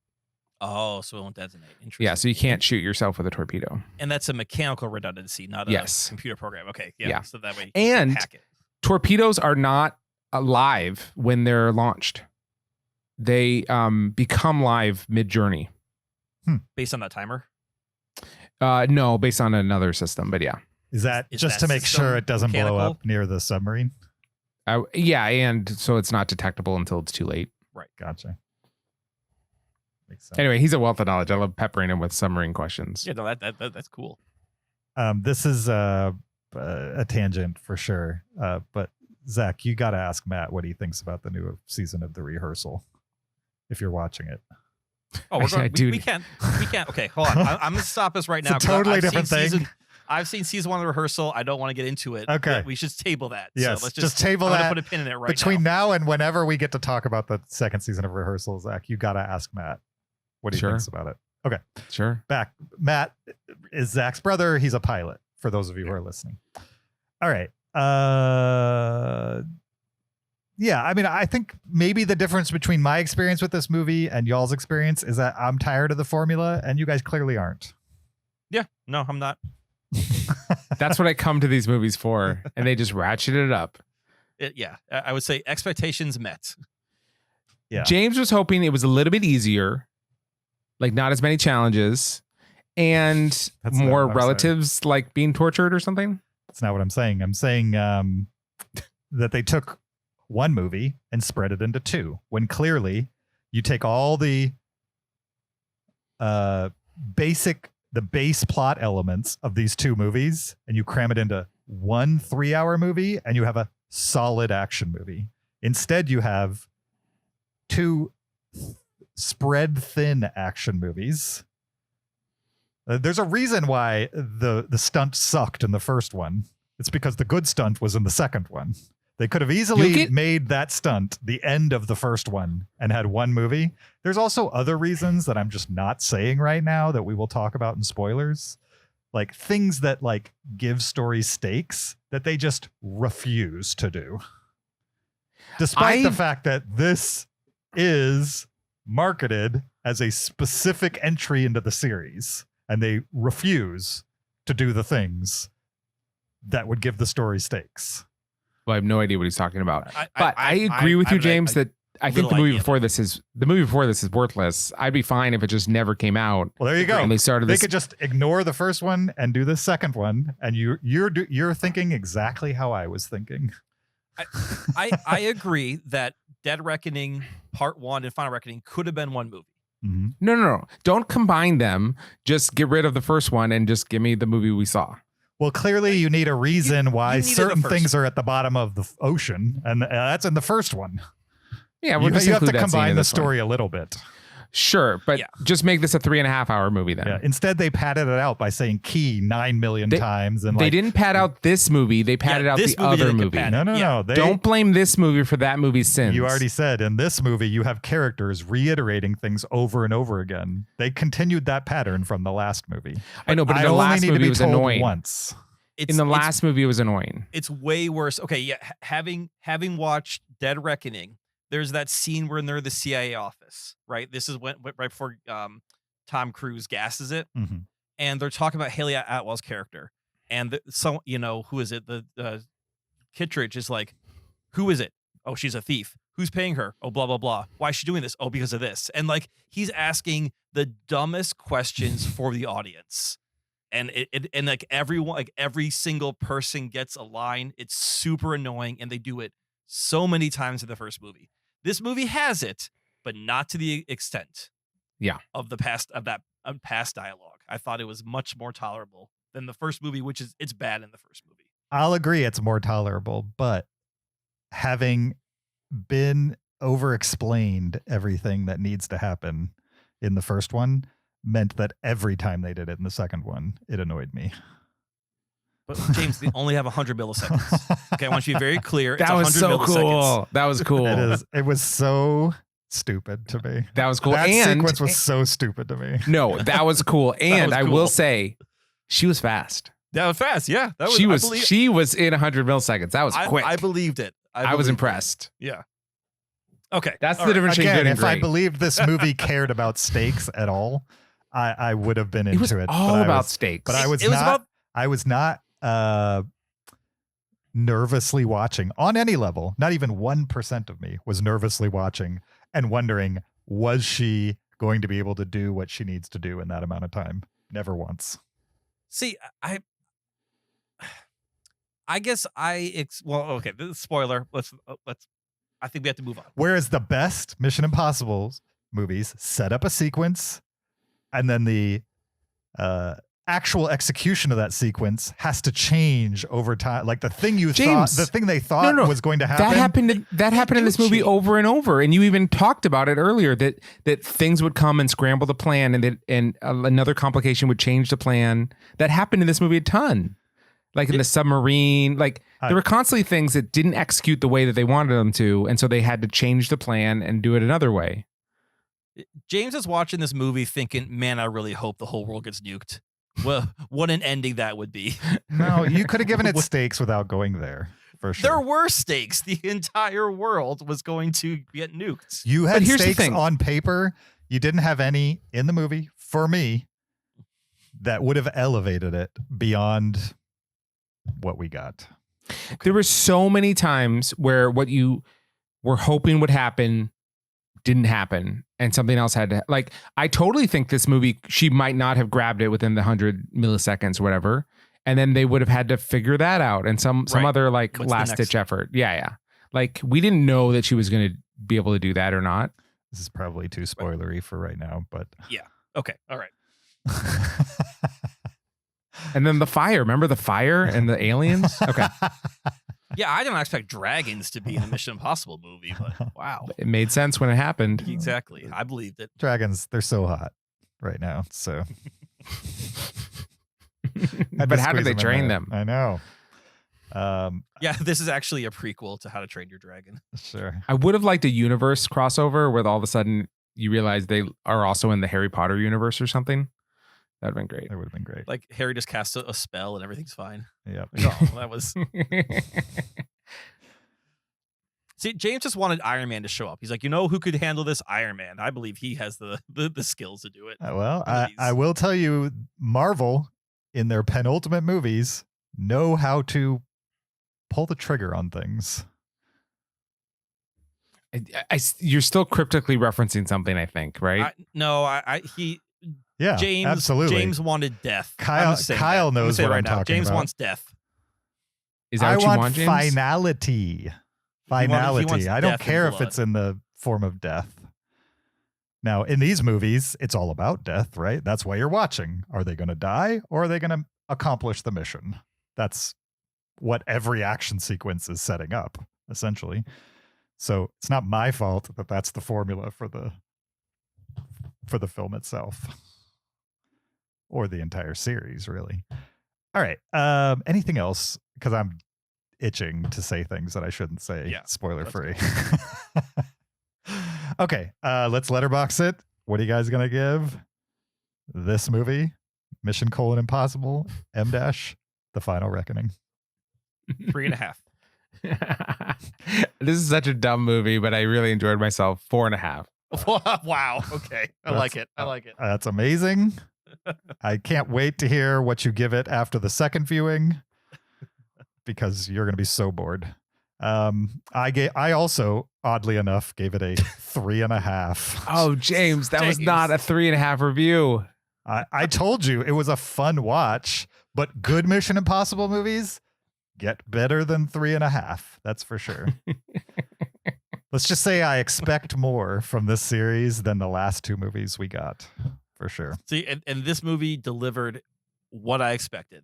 Oh, so it won't detonate. Interesting. Yeah. So you can't shoot yourself with a torpedo. And that's a mechanical redundancy, not a computer program. Okay. Yeah. So that way you can hack it. Torpedoes are not alive when they're launched. They become live mid-journey. Based on that timer? No, based on another system, but yeah. Is that just to make sure it doesn't blow up near the submarine? Yeah, and so it's not detectable until it's too late. Right. Gotcha. Makes sense. Anyway, he's a wealth of knowledge. I love peppering him with submarine questions. Yeah, no, that's cool. This is a tangent for sure. But Zach, you got to ask Matt what he thinks about the new season of The Rehearsal, if you're watching it. Oh, we can't. Okay, hold on. I'm gonna stop us right now. It's a totally different thing. I've seen season 1 of The Rehearsal. I don't want to get into it. Okay, we should table that. Yes, so let's just table that. Put a pin in it right between now and whenever we get to talk about the second season of Rehearsal. Zach, you got to ask Matt what he thinks about it. Okay, sure. Matt is Zach's brother. He's a pilot. For those of you who are listening. All right. Yeah, I mean, I think maybe the difference between my experience with this movie and y'all's experience is that I'm tired of the formula and you guys clearly aren't. Yeah, no, I'm not. That's what I come to these movies for, and they just ratchet it up. Yeah, I would say expectations met. Yeah. James was hoping it was a little bit easier, like not as many challenges, and more relatives like being tortured or something. That's not what I'm saying. I'm saying that they took one movie and spread it into two, when clearly you take all the base plot elements of these two movies and you cram it into one 3-hour movie and you have a solid action movie. Instead, you have two spread thin action movies. There's a reason why the stunt sucked in the first one. It's because the good stunt was in the second one. They could have easily made that stunt the end of the first one and had one movie. There's also other reasons that I'm just not saying right now that we will talk about in spoilers. Like things that like give stories stakes that they just refuse to do. Despite the fact that this is marketed as a specific entry into the series, and they refuse to do the things that would give the story stakes. Well, I have no idea what he's talking about. But I agree with you, James, that I think the movie before this is worthless. I'd be fine if it just never came out. Well, there you go. And they could just ignore the first one and do the second one, and you're thinking exactly how I was thinking. I agree that Dead Reckoning Part 1 and Final Reckoning could have been one movie. Mm-hmm. No. Don't combine them. Just get rid of the first one and just give me the movie we saw. Well, clearly you need a reason why certain things are at the bottom of the ocean, and that's in the first one. Yeah, we'll you have to combine the story a little bit. Sure, but Yeah. just make this a 3.5-hour movie then. Yeah. Instead, they padded it out by saying "key" 9 million times, and They like, didn't pad out this movie. They padded out this the movie other didn't get movie. padded. no. They, Don't blame this movie for that movie's sins. You already said in this movie you have characters reiterating things over and over again. They continued that pattern from the last movie. I know, but in I the only last need to movie be it was told annoying. once. In the last movie, it was annoying. It's way worse. Okay, yeah. Having watched Dead Reckoning, there's that scene where they're in the CIA office, right? This is when right before Tom Cruise gasses it, Mhm. and they're talking about Haley Atwell's character, and who is it? The Kittredge is like, who is it? Oh, she's a thief. Who's paying her? Oh, blah blah blah. Why is she doing this? Oh, because of this. And like he's asking the dumbest questions for the audience. And and like everyone, like every single person gets a line. It's super annoying, and they do it so many times in the first movie. This movie has it, but not to the extent, of past dialogue. I thought it was much more tolerable than the first movie, which is it's bad in the first movie. I'll agree it's more tolerable, but having been over-explained everything that needs to happen in the first one meant that every time they did it in the second one, it annoyed me. But James, they only have 100 milliseconds. Okay, I want you to be very clear. That was it's so 100 milliseconds. cool. That was cool. It was so stupid to me. That was cool. That and sequence was so stupid to me. no, that was cool. And was I cool. will say, she was fast. That was fast. Yeah, that was. She was in 100 milliseconds. That was quick. I believed it. I was impressed. Yeah. Okay. That's all the right. difference between Again, good and if I great. believed this movie cared about stakes at all, I would have been It was into it. all but I about was- stakes. But I was It was not. about- I was not nervously watching on any level. Not even 1% of me was nervously watching and wondering, was she going to be able to do what she needs to do in that amount of time? Never once. See, I guess well, okay. This is spoiler. Let's. I think we have to move on. Whereas the best Mission Impossible movies set up a sequence, and then the actual execution of that sequence has to change over time. Like the thing they thought was going to happen. That happened in this movie over and over. And you even talked about it earlier that things would come and scramble the plan, and another complication would change the plan. That happened in this movie a ton. Like in the submarine, there were constantly things that didn't execute the way that they wanted them to, and so they had to change the plan and do it another way. James is watching this movie thinking, "Man, I really hope the whole world gets nuked." Well, what an ending that would be. No, you could have given it stakes without going there. For sure. There were stakes. The entire world was going to get nuked. You had But here's the stakes thing. on paper. You didn't have any in the movie for me that would have elevated it beyond what we got. There were so many times where what you were hoping would happen didn't happen, and something else had to. Like, I totally think this movie, she might not have grabbed it within the 100 milliseconds or whatever, and then they would have had to figure that out and some Right. other like What's the last next ditch effort. Yeah. Like, we didn't know that she was going to be able to do that or not. This is probably too spoilery for right now, but Yeah. Okay. All right. And then the fire. Remember the fire and the aliens? Okay. Yeah, I didn't expect dragons to be in a Mission Impossible movie, but wow. It made sense when it happened. Exactly. I believed it. Dragons, they're so hot right now. So, But how did they train them? I know. Yeah, this is actually a prequel to How to Train Your Dragon. Sure. I would have liked a universe crossover where all of a sudden you realize they are also in the Harry Potter universe or something. That'd have been great. That would have been great. Like Harry just casts a spell and everything's fine. Yep. No, that was. See, James just wanted Iron Man to show up. He's like, who could handle this? Iron Man. I believe he has the skills to do it. Well, One of I will tell you, Marvel in their penultimate movies know how to pull the trigger on things. You're still cryptically referencing something, I think, right? Yeah, James, absolutely. James wanted death. Kyle knows what I'm talking James about. wants death. Is that I what you want want, James? finality. Finality. wants I don't death and care if blood. it's in the form of death. Now, in these movies, it's all about death, right? That's why you're watching. Are they going to die or are they going to accomplish the mission? That's what every action sequence is setting up, essentially. So it's not my fault that that's the formula for the for the film itself, or the entire series, really. All right. Anything else? Because I'm itching to say things that I shouldn't say. Yeah, Spoiler free. Okay. Let's letterbox it. What are you guys gonna give this movie? Mission: Impossible M dash The Final Reckoning. 3.5. This is such a dumb movie, but I really enjoyed myself. 4.5. Wow. Okay. I like it. That's amazing. I can't wait to hear what you give it after the second viewing, because you're going to be so bored. I also, oddly enough, gave it a 3.5. Oh, James, that was not a 3.5 review. I told you it was a fun watch, but good Mission Impossible movies get better than 3.5. That's for sure. Let's just say I expect more from this series than the last two movies we got, for sure. See, and this movie delivered what I expected.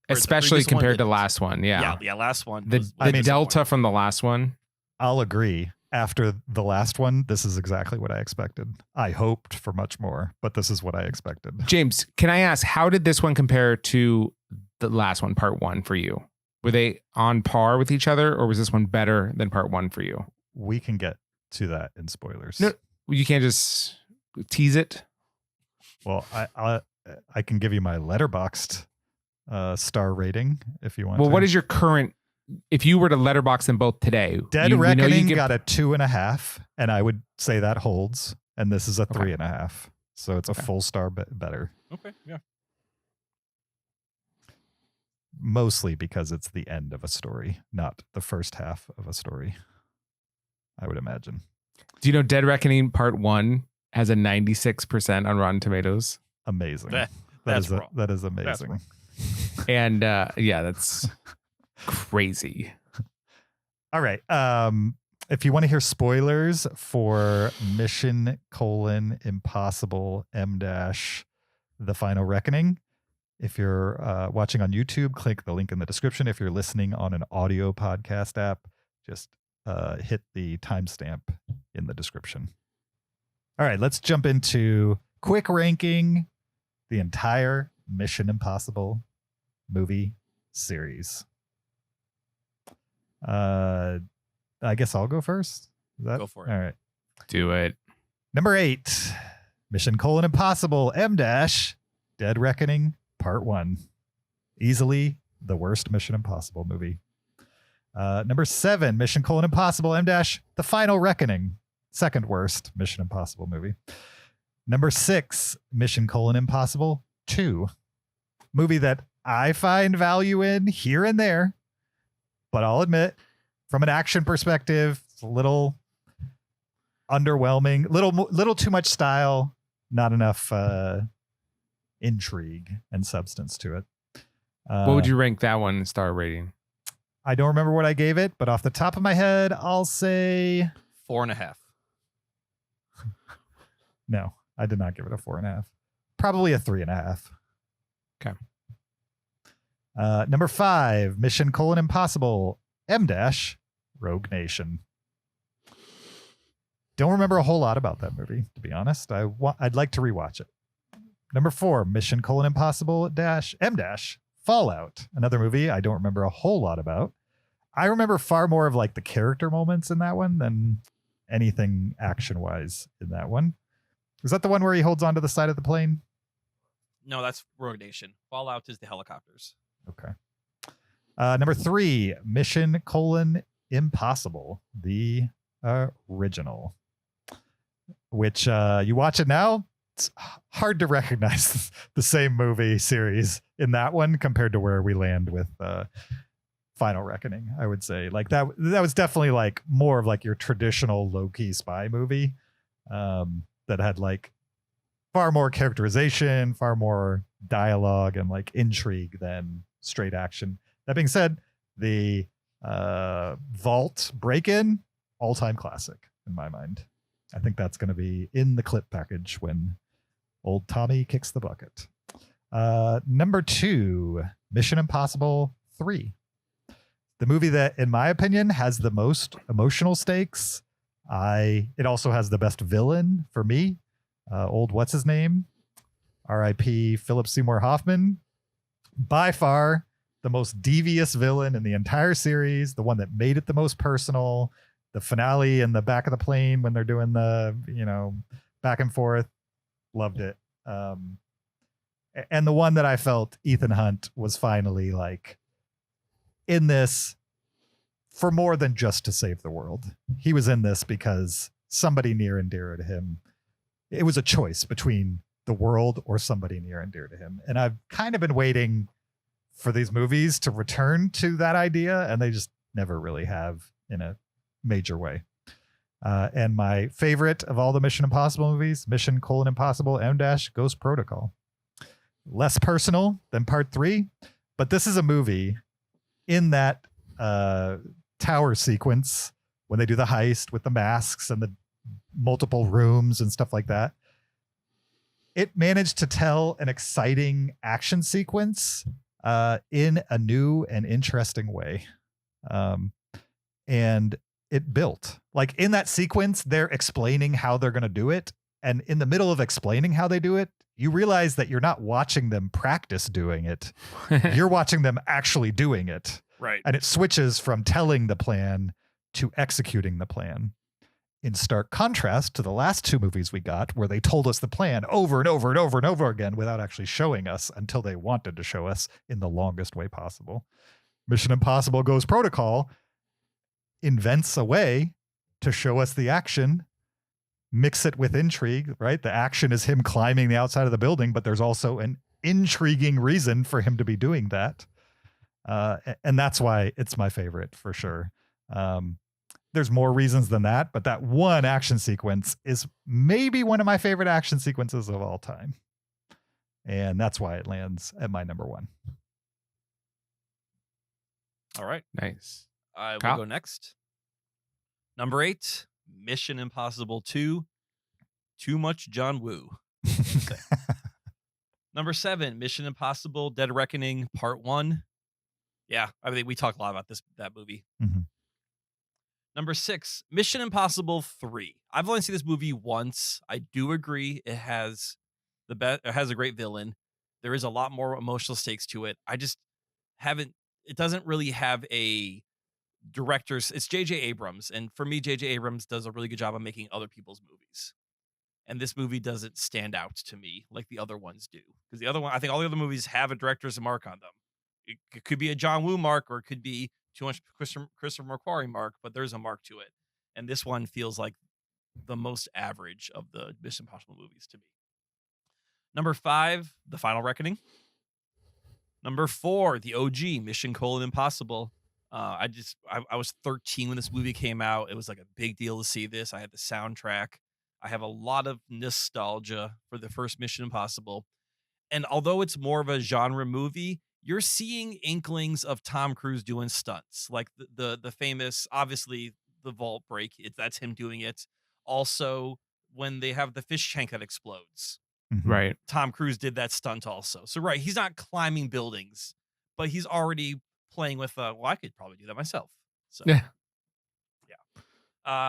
Especially compared to last one. Yeah. Yeah, last one. The delta from the last one. I'll agree. After the last one, this is exactly what I expected. I hoped for much more, but this is what I expected. James, can I ask, how did this one compare to the last one, part one, for you? Were they on par with each other, or was this one better than part one for you? We can get to that in spoilers. No, you can't just tease it. Well, I can give you my letterboxed star rating if you want. Well, to. what is your current? If you were to letterbox them both today, Dead Reckoning got a 2.5, and I would say that holds. And this is a 3.5, so it's a full star better. Okay, yeah. Mostly because it's the end of a story, not the first half of a story, I would imagine. Do you know Dead Reckoning Part 1 has a 96% on Rotten Tomatoes? Amazing. That is amazing. And yeah, that's crazy. All right. If you want to hear spoilers for Mission: Impossible M dash The Final Reckoning, if you're watching on YouTube, click the link in the description. If you're listening on an audio podcast app, just hit the timestamp in the description. All right, let's jump into quick ranking the entire Mission Impossible movie series. I guess I'll go first. Go for it. All right. Do it. Number 8, Mission: Impossible M dash Dead Reckoning Part 1. Easily the worst Mission Impossible movie. Number 7, Mission: Impossible M dash The Final Reckoning. Second worst Mission Impossible movie. Number 6, Mission: Impossible 2. Movie that I find value in here and there, but I'll admit, from an action perspective, it's a little underwhelming, little too much style, not enough intrigue and substance to it. What would you rank that one star rating? I don't remember what I gave it, but off the top of my head, I'll say 4.5. No, I did not give it a 4.5. Probably a 3.5. Okay. Number 5, Mission: Impossible M dash Rogue Nation. Don't remember a whole lot about that movie, to be honest. I'd like to rewatch it. Number 4, Mission: Impossible M dash Fallout. Another movie I don't remember a whole lot about. I remember far more of like the character moments in that one than anything action-wise in that one. Is that the one where he holds onto the side of the plane? No, that's Rogue Nation. Fallout is the helicopters. Okay. Number 3, Mission: Impossible, the original. Which you watch it now, it's hard to recognize the same movie series in that one compared to where we land with Final Reckoning. I would say like that was definitely like more of like your traditional low-key spy movie that had like far more characterization, far more dialogue and like intrigue than straight action. That being said, the vault break-in, all-time classic in my mind. I think that's going to be in the clip package when old Tommy kicks the bucket. Number 2, Mission Impossible 3. The movie that, in my opinion, has the most emotional stakes. It also has the best villain for me. old what's his name, R.I.P. Philip Seymour Hoffman, by far the most devious villain in the entire series, the one that made it the most personal. The finale in the back of the plane when they're doing the, back and forth, loved it. And the one that I felt Ethan Hunt was finally like in this for more than just to save the world. He was in this because somebody near and dear to him. It was a choice between the world or somebody near and dear to him. And I've kind of been waiting for these movies to return to that idea, and they just never really have in a major way. And my favorite of all the Mission Impossible movies, Mission: Impossible M- Ghost Protocol. Less personal than Part 3, but this is a movie in that tower sequence when they do the heist with the masks and the multiple rooms and stuff like that. It managed to tell an exciting action sequence in a new and interesting way. And it built. Like in that sequence, they're explaining how they're going to do it. And in the middle of explaining how they do it, you realize that you're not watching them practice doing it. You're watching them actually doing it. Right. And it switches from telling the plan to executing the plan. In stark contrast to the last two movies we got, where they told us the plan over and over and over and over again without actually showing us until they wanted to show us in the longest way possible. Mission Impossible Ghost Protocol invents a way to show us the action, mix it with intrigue, right? The action is him climbing the outside of the building, but there's also an intriguing reason for him to be doing that. And that's why it's my favorite for sure. There's more reasons than that, but that one action sequence is maybe one of my favorite action sequences of all time. And that's why it lands at my number one. All right. Nice. I will Kyle? go next. Number 8, Mission Impossible 2. Too much John Woo. Number 7, Mission Impossible Dead Reckoning Part 1. Yeah, I mean, we talk a lot about that movie. Mm-hmm. Number 6, Mission Impossible 3. I've only seen this movie once. I do agree it has it has a great villain. There is a lot more emotional stakes to it. I just haven't. It doesn't really have a director's. It's J.J. Abrams, and for me, J.J. Abrams does a really good job of making other people's movies. And this movie doesn't stand out to me like the other ones do, because the other one, I think all the other movies have a director's mark on them. It could be a John Woo mark, or it could be too much Christopher McQuarrie mark, but there's a mark to it. And this one feels like the most average of the Mission Impossible movies to me. Number 5, The Final Reckoning. Number 4, the OG, Mission: Impossible. I was 13 when this movie came out. It was like a big deal to see this. I had the soundtrack. I have a lot of nostalgia for the first Mission Impossible. And although it's more of a genre movie, you're seeing inklings of Tom Cruise doing stunts, like the famous, obviously, the vault break. That's him doing it. Also, when they have the fish tank that explodes, Right. Tom Cruise did that stunt also. So, right, he's not climbing buildings, but he's already playing with, well, I could probably do that myself. So, Yeah.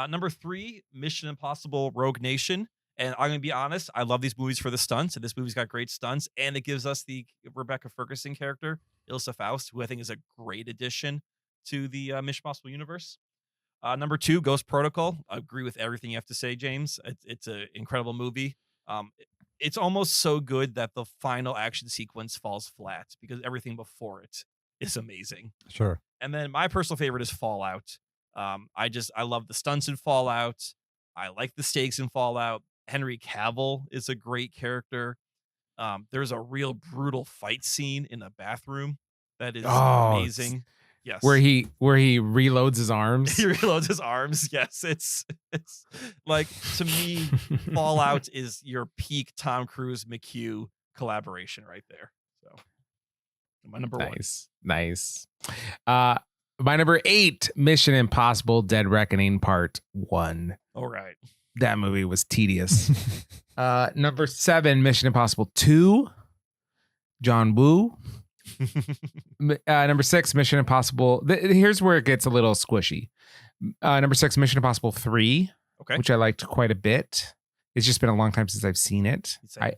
Number 3, Mission Impossible Rogue Nation. And I'm going to be honest, I love these movies for the stunts, and this movie's got great stunts, and it gives us the Rebecca Ferguson character, Ilsa Faust, who I think is a great addition to the Mission Impossible universe. Number 2, Ghost Protocol. I agree with everything you have to say, James. It's an incredible movie. It's almost so good that the final action sequence falls flat because everything before it is amazing. Sure. And then my personal favorite is Fallout. I love the stunts in Fallout. I like the stakes in Fallout. Henry Cavill is a great character. There's a real brutal fight scene in a bathroom that is amazing. Yes. Where he reloads his arms. He reloads his arms. Yes. It's like, to me, Fallout is your peak Tom Cruise McHugh collaboration right there. So my number 1. Nice. My number 8, Mission Impossible Dead Reckoning Part 1. All right. That movie was tedious. Number 7, Mission Impossible 2, John Woo. Number 6, Mission Impossible. Here's where it gets a little squishy. Number 6, Mission Impossible 3, okay, which I liked quite a bit. It's just been a long time since I've seen it. Same.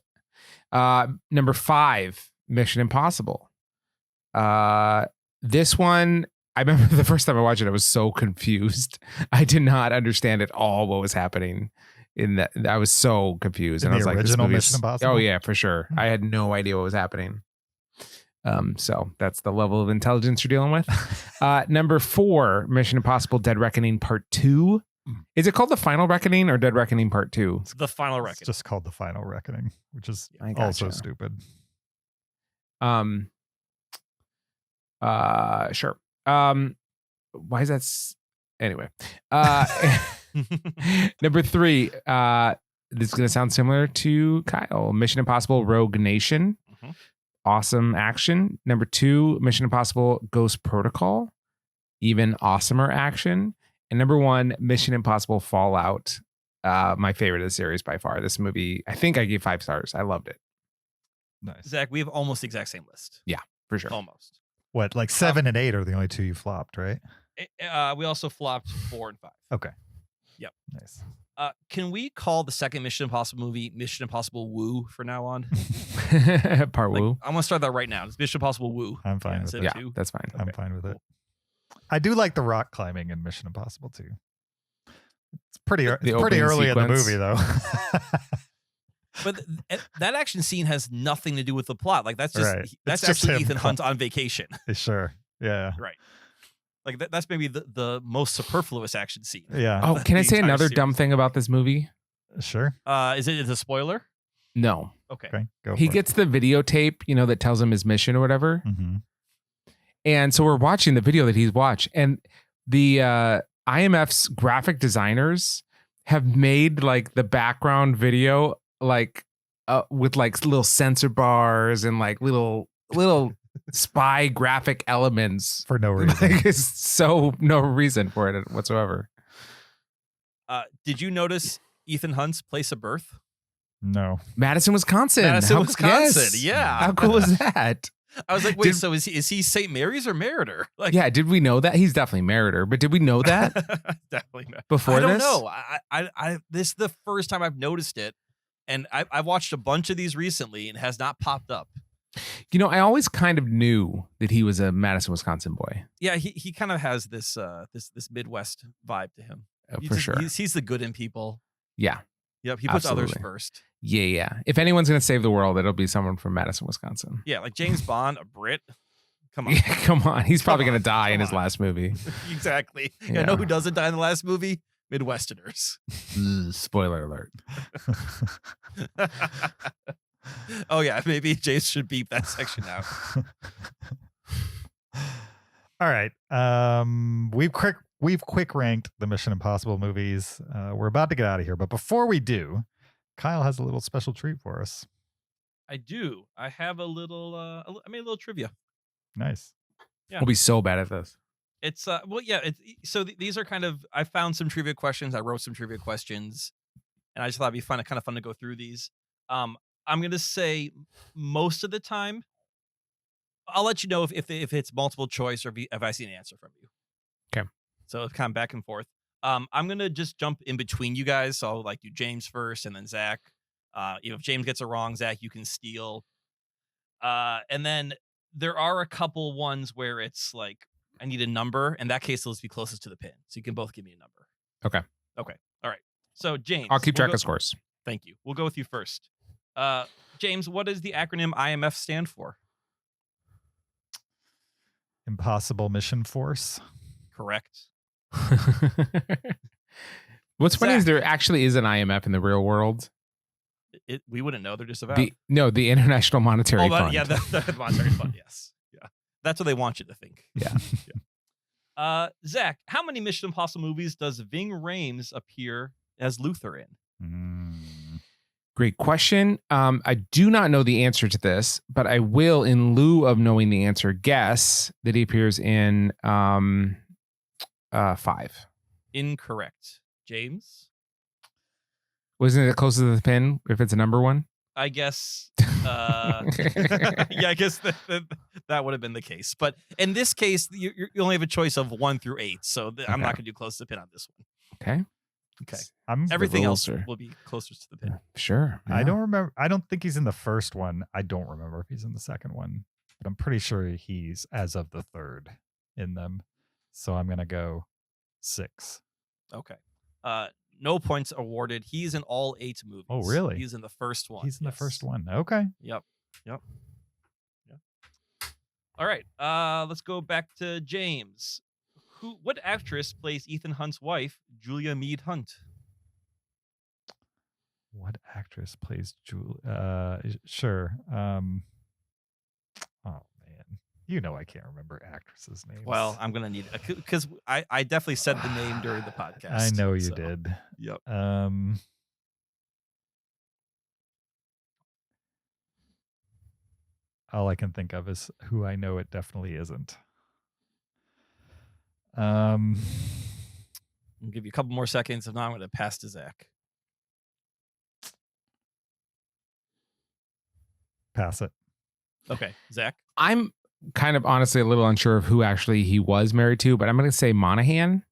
Number 5, Mission Impossible. This one, I remember the first time I watched it, I was so confused. I did not understand at all what was happening in that. I was so confused. In And I the was like, original this movie Mission Impossible? Oh yeah, for sure. I had no idea what was happening. So that's the level of intelligence you're dealing with. Number 4, Mission Impossible Dead Reckoning Part 2. Is it called The Final Reckoning or Dead Reckoning Part 2? It's the Final It's Reckoning. just called The Final Reckoning, which is I also gotcha. stupid. Sure. Why is that? Anyway, number 3, this is going to sound similar to Kyle. Mission Impossible Rogue Nation. Mhm. Awesome action. Number 2, Mission Impossible Ghost Protocol. Even awesomer action. And number 1, Mission Impossible Fallout. My favorite of the series by far. This movie, I think I gave 5 stars. I loved it. Nice. Zach, we have almost the exact same list. For sure. Almost. What, like 7 and 8 are the only 2 you flopped, right? We also flopped 4 and 5. Okay. Yep. Nice. Can we call the second Mission Impossible movie Mission Impossible Woo for now on? Part Like, woo. I'm gonna start that right now. It's Mission Impossible Woo. I'm fine with instead it. of Yeah, 2. that's fine. I'm Okay, fine with it. cool. I do like the rock climbing in Mission Impossible too. It's pretty The pretty opening early in the sequence. movie though. But that action scene has nothing to do with the plot. Like that's just Right. that's It's just actually him Ethan Hunt on vacation. Sure. Yeah. Right. Like that's maybe the most superfluous action scene. Yeah. Oh, can I The say entire another series. dumb thing about this movie? Sure. Is it a spoiler? No. Okay. Okay. Go He for gets the videotape, that tells him his mission or whatever. it. Mm-hmm. And so we're watching the video that he's watched, and the IMF's graphic designers have made like the background video like with like little sensor bars and like little spy graphic elements. For no reason. Like it's so no reason for it whatsoever. Did you notice Ethan Hunt's place of birth? No. Madison, Wisconsin. Madison, How- Wisconsin. yes. Yeah. How cool is that? I was like, wait, Did- so is he St. Mary's or Meritor? Like, Yeah, did we know that? He's definitely Meritor, but did we know that definitely not. before I don't this? know. I this is the first time I've noticed it, and I've watched a bunch of these recently, and it has not popped up. I always kind of knew that he was a Madison, Wisconsin boy. Yeah, he kind of has this this Midwest vibe to him. For sure. He sees the good in people. Yeah. Yep, he puts others Absolutely. first. Yeah. If anyone's going to save the world, it'll be someone from Madison, Wisconsin. Yeah, like James Bond, a Brit. Come on. Yeah, come on. He's probably Come going to on, die in come his on. last movie. Exactly. Yeah. I know who doesn't die in the last movie? Midwesterners. Spoiler alert. Oh yeah, maybe Jace should beep that section out. All right. We've quick ranked the Mission Impossible movies. We're about to get out of here, but before we do, Kyle has a little special treat for us. I do. I have a little I made a little trivia. Nice. Yeah. We'll be so bad at this. It's well yeah, these are kind of I found some trivia questions, I wrote some trivia questions, and I just thought it'd be kind of fun to go through these. I'm going to say most of the time I'll let you know if it's multiple choice or if I see an answer from you. Okay. So it's kind of back and forth. I'm going to just jump in between you guys. So I'll like do James first and then Zach. If James gets it wrong, Zach, you can steal. And then there are a couple ones where it's like, I need a number. In that case, let's be closest to the pin. So you can both give me a number. Okay. Okay. All right. So James. I'll keep we'll track of scores. Thank you. We'll go with you first. James, what does the acronym IMF stand for? Impossible Mission Force. Correct. What's funny is Zach. there actually is an IMF in the real world. We wouldn't know. They're just about. The International Monetary Fund. Yeah, the monetary fund. Yes. Yeah. That's what they want you to think. Yeah. Zach, how many Mission Impossible movies does Ving Rhames appear as Luther in? Great question. I do not know the answer to this, but I will, in lieu of knowing the answer, guess that he appears in 5. Incorrect. James? Wasn't it closer to the pin if it's a number one? I guess. Yeah, I guess that would have been the case. But in this case, you only have a choice of 1 through 8. So I'm not Okay. going to do close to the pin on this one. Okay. Okay. I'm Everything rules else are- will be closer to the pin. Sure. I yeah. don't remember. I don't think he's in the first one. I don't remember if he's in the second one, but I'm pretty sure he's as of the third in them. So I'm gonna go 6. Okay. No points awarded. He's in all 8 movies. Oh, really? He's in the first one. He's in the yes. first one. Okay. Yep. All right. Let's go back to James. What actress plays Ethan Hunt's wife, Julia Mead Hunt? What actress plays Julie? Sure. Oh man, you know I can't remember actresses' names. Well, I'm gonna need it because I definitely said the name during the podcast. I know you so, did. Yep. All I can think of is who I know it definitely isn't. I'll give you a couple more seconds. If not, I'm gonna pass to Zach. Pass it. Okay, Zach. I'm kind of honestly a little unsure of who actually he was married to, but I'm going to say Monaghan.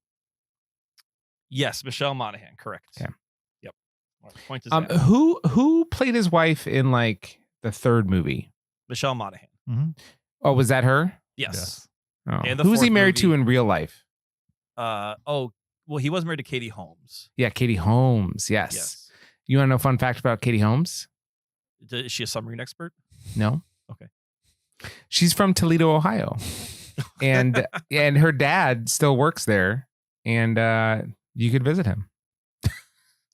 Yes, Michelle Monaghan. Correct. Okay. Yep. All right, point to Zach. Who played his wife in like the third movie? Michelle Monaghan. Mm-hmm. Oh, was that her? Yes. Oh. And the Who's he fourth married to movie- in real life? Well, he was married to Katie Holmes. Yeah, Katie Holmes. Yes. Yes. You want to know a fun fact about Katie Holmes? Is she a submarine expert? No. Okay. She's from Toledo, Ohio, and her dad still works there, and you could visit him.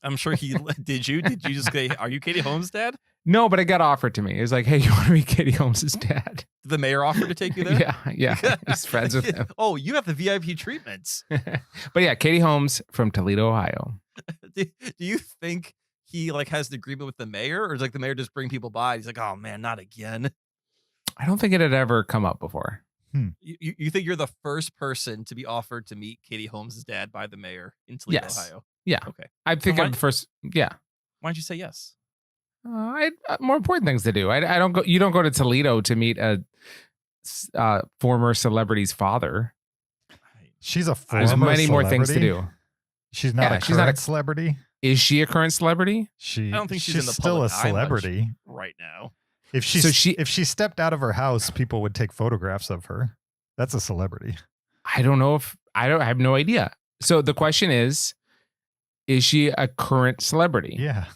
I'm sure he did. You just say, "Are you Katie Holmes' dad?" No, but it got offered to me. It was like, hey, you want to meet Katie Holmes' dad? Did the mayor offer to take you there? Yeah. He's friends with him. Oh, you have the VIP treatments. But yeah, Katie Holmes from Toledo, Ohio. Do you think he like has an agreement with the mayor, or is like the mayor just bring people by? He's like, oh man, not again. I don't think it had ever come up before. You think you're the first person to be offered to meet Katie Holmes' dad by the mayor in Toledo, Yes. Ohio? Yeah. Okay. I think why- I'm the first. Yeah. Why don't you say yes? I more important things to do. I don't go. You don't go to Toledo to meet a former celebrity's father. She's a former There's many more things to celebrity? do. She's not Yeah, a she's not current a- celebrity. Is she a current celebrity? She. I don't think she's in the still a public eye much celebrity. right now. If she So she- if she stepped out of her house, people would take photographs of her. That's a celebrity. I don't know if I have no idea. So the question is she a current celebrity? Yeah.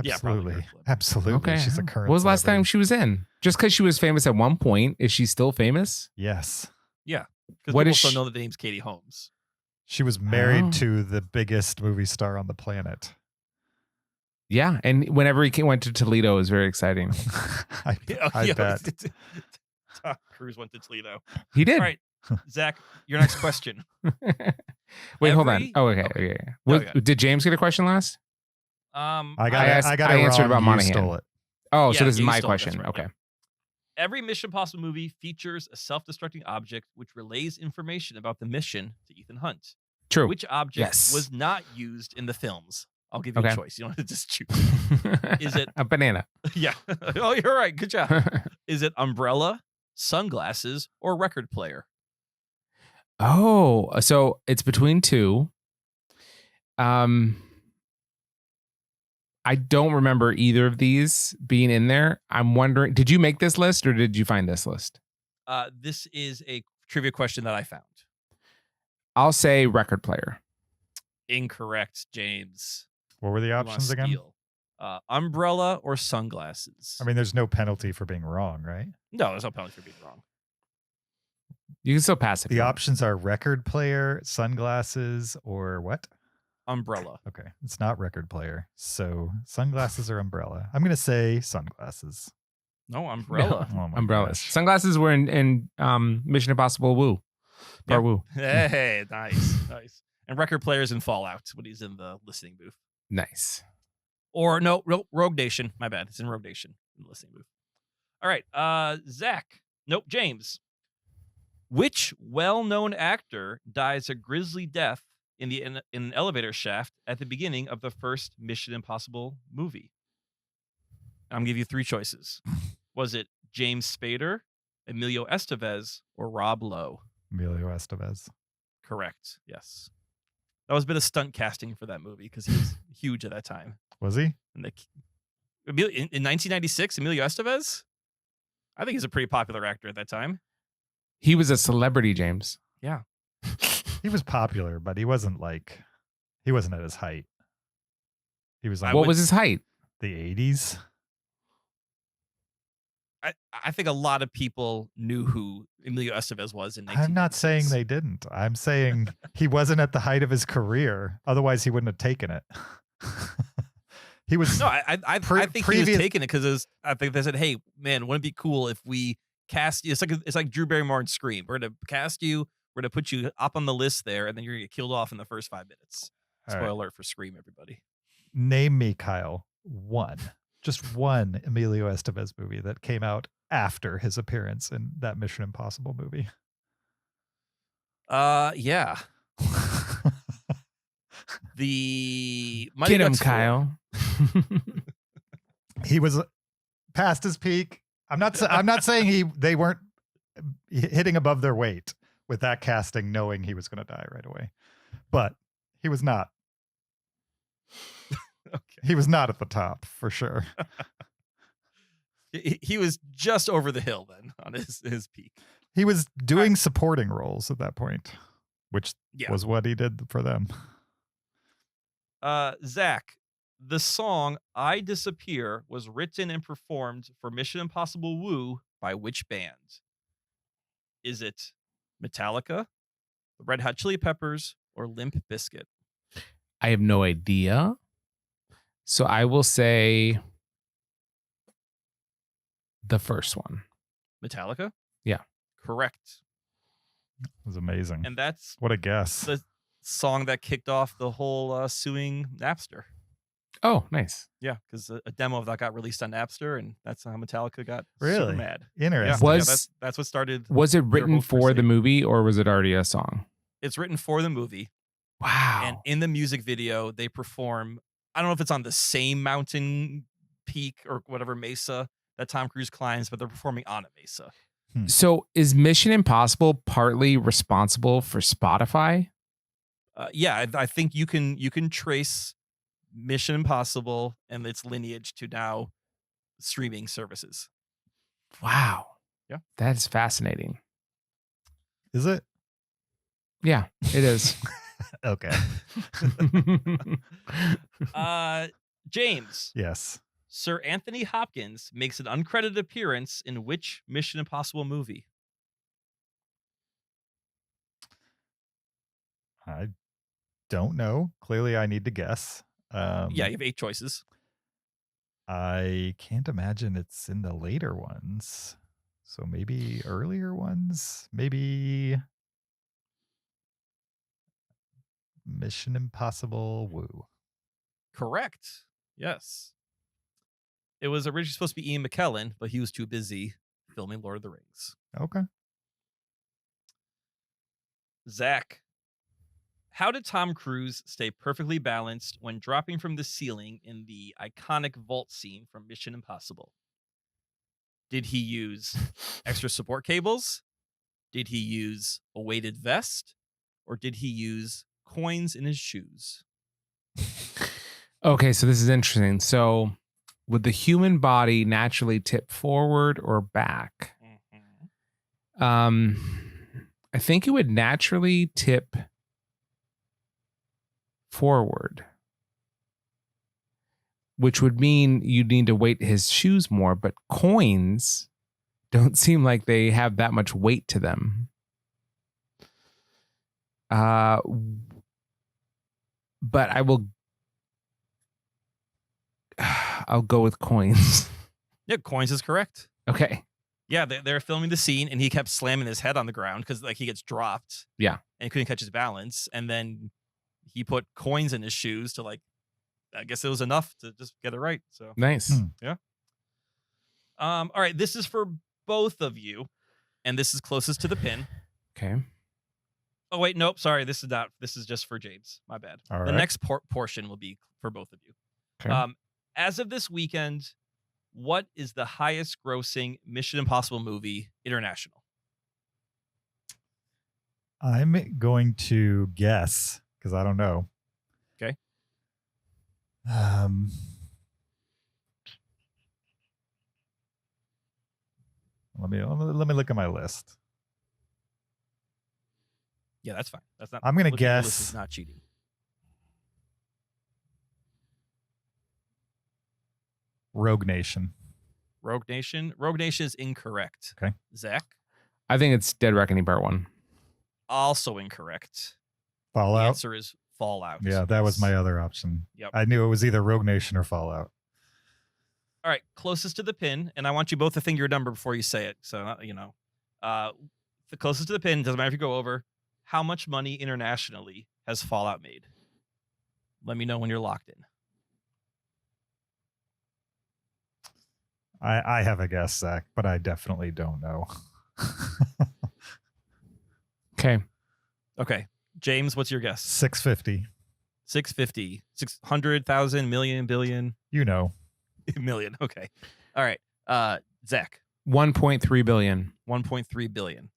Yeah, probably Absolutely. current celebrity. Absolutely. Okay. She's a current What was the last time celebrity. she was in? Just because she was famous at one point, is she still famous? Yes. Because What people is still she- know the name's Katie Holmes. She was married Oh. to the biggest movie star on the planet. Yeah, and whenever he went to Toledo, it was very exciting. I bet. Tom Cruise went to Toledo. He did. All right, Zach, your next question. Wait, hold on. Every- Oh, okay. okay. Okay. What, Okay. Did James get a question last? I I got asked- I got I it answered wrong. about You Monahan. stole it. Oh, Yeah, so this is you my stole it. That's question. right, Okay. yeah. Every Mission Impossible movie features a self-destructing object which relays information about the mission to Ethan Hunt. True. Which object Yes. was not used in the films? I'll give you Okay. a choice. You don't have to just choose. Is it- a banana? Yeah. Oh, you're right. Good job. Is it umbrella, sunglasses, or record player? Oh, so it's between two. I don't remember either of these being in there. I'm wondering, did you make this list or did you find this list? This is a trivia question that I found. I'll say record player. Incorrect, James. What were the You wanna options again? steal. Umbrella or sunglasses? I mean, there's no penalty for being wrong, right? No, there's no penalty for being wrong. You can still pass it. The options are record player, sunglasses, or what? Umbrella. Okay, it's not record player. So sunglasses or umbrella. I'm gonna say sunglasses. No, umbrella. Oh my Umbrellas. gosh. Sunglasses were in Mission Impossible Woo. Part Yeah. Woo. Hey, nice. And record players in Fallout when he's in the listening booth. Nice. Or no, Rogue Nation. My bad. It's in Rogue Nation in the listening booth. All right. Zach. Nope, James. Which well-known actor dies a grisly death in an elevator shaft at the beginning of the first Mission Impossible movie? I'm gonna give you three choices. Was it James Spader, Emilio Estevez, or Rob Lowe? Emilio Estevez. Correct. Yes. That was a bit of stunt casting for that movie because he was huge at that time. Was he? And in 1996, Emilio Estevez, I think he's a pretty popular actor at that time. He was a celebrity, James. Yeah. He was popular, but he wasn't at his height. He was like What was his height? the 80s. I think a lot of people knew who Emilio Estevez was in 1996. I'm not saying they didn't. I'm saying he wasn't at the height of his career. Otherwise, he wouldn't have taken it. He was. No, I think he was taking it because I think they said, "Hey, man, wouldn't it be cool if we cast you?" It's like Drew Barrymore in Scream. We're gonna cast you. We're gonna put you up on the list there, and then you're gonna get killed off in the first 5 minutes. Spoiler alert for Scream, everybody. Name me, Kyle, just one Emilio Estevez movie that came out after his appearance in that Mission Impossible movie. Yeah. The Mighty Get him, Ducks 4. Kyle. He was past his peak. I'm not saying they weren't hitting above their weight with that casting, knowing he was going to die right away, but he was not. Okay. He was not at the top for sure. He was just over the hill then on his peak. He was doing supporting roles at that point, which Yeah. was what he did for them. Zach, the song "I Disappear" was written and performed for Mission Impossible Woo by which band? Is it Metallica, the Red Hot Chili Peppers, or Limp Bizkit? I have no idea. So I will say the first one. Metallica? Yeah. Correct. It was amazing. And that's What a guess. the song that kicked off the whole suing Napster. Oh, nice. Yeah, because a demo of that got released on Napster, and that's how Metallica got super Really? mad. Interesting. That's what started. Was it written whole for the crusade. movie or was it already a song? It's written for the movie. Wow. And in the music video, they perform, I don't know if it's on the same mountain peak or whatever mesa that Tom Cruise climbs, but they're performing on a mesa. So is Mission Impossible partly responsible for Spotify? Yeah, I think you can trace Mission Impossible and its lineage to now streaming services. Wow. Yeah. That is fascinating. Is it? Yeah, it is. Okay. James. Yes. Sir Anthony Hopkins makes an uncredited appearance in which Mission Impossible movie? I don't know. Clearly, I need to guess. Yeah, you have 8 choices. I can't imagine it's in the later ones. So maybe earlier ones? Maybe Mission Impossible Woo. Correct. Yes. It was originally supposed to be Ian McKellen, but he was too busy filming Lord of the Rings. Okay. Zach, how did Tom Cruise stay perfectly balanced when dropping from the ceiling in the iconic vault scene from Mission Impossible? Did he use extra support cables? Did he use a weighted vest? Or did he use coins in his shoes? Okay, so this is interesting. So would the human body naturally tip forward or back? I think it would naturally tip forward, which would mean you'd need to weight his shoes more, but coins don't seem like they have that much weight to them. But I'll go with coins. Yeah, coins is correct. Okay. Yeah, they're filming the scene, and he kept slamming his head on the ground because he gets dropped. Yeah. And he couldn't catch his balance. And then he put coins in his shoes to I guess it was enough to just get it right. So Nice. yeah. All right, this is for both of you, and this is closest to the pin. Okay. Oh wait, nope, sorry, this is not. This is just for James. My bad. All The right. next portion will be for both of you. Okay. As of this weekend, what is the highest grossing Mission Impossible movie international? I'm going to guess because I don't know. Okay. Let me look at my list. Yeah, that's fine. That's not. I'm gonna looking at the guess- list is not cheating. Rogue Nation. Rogue Nation. Rogue Nation is incorrect. Okay. Zach, I think it's Dead Reckoning Part 1. also incorrect. The Fallout. answer is Fallout. Yeah, that was Yes. my other option. Yep. I knew it was either Rogue Nation or Fallout. All right, closest to the pin, and I want you both to think your number before you say it. So the closest to the pin, doesn't matter if you go over. How much money internationally has Fallout made? Let me know when you're locked in. I have a guess, Zach, but I definitely don't know. Okay. Okay, James, what's your guess? 650. 650, 600,000, million, billion, You know. million. Okay, all right. Zach, 1.3 billion. 1.3 billion.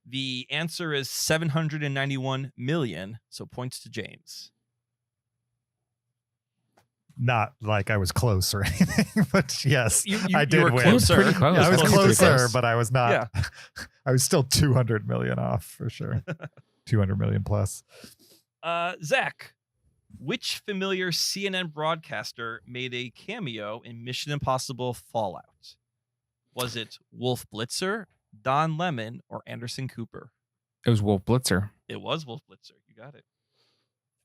The answer is 791 million. So points to James. Not like I was close or anything, but yes, You I did were win. closer. Pretty close. Yeah, I was That's pretty closer, close. but I was not. Yeah. I was still 200 million off for sure. 200 million plus. Zach, which familiar CNN broadcaster made a cameo in Mission Impossible Fallout? Was it Wolf Blitzer, Don Lemon, or Anderson Cooper? It was Wolf Blitzer. It was Wolf Blitzer. You got it.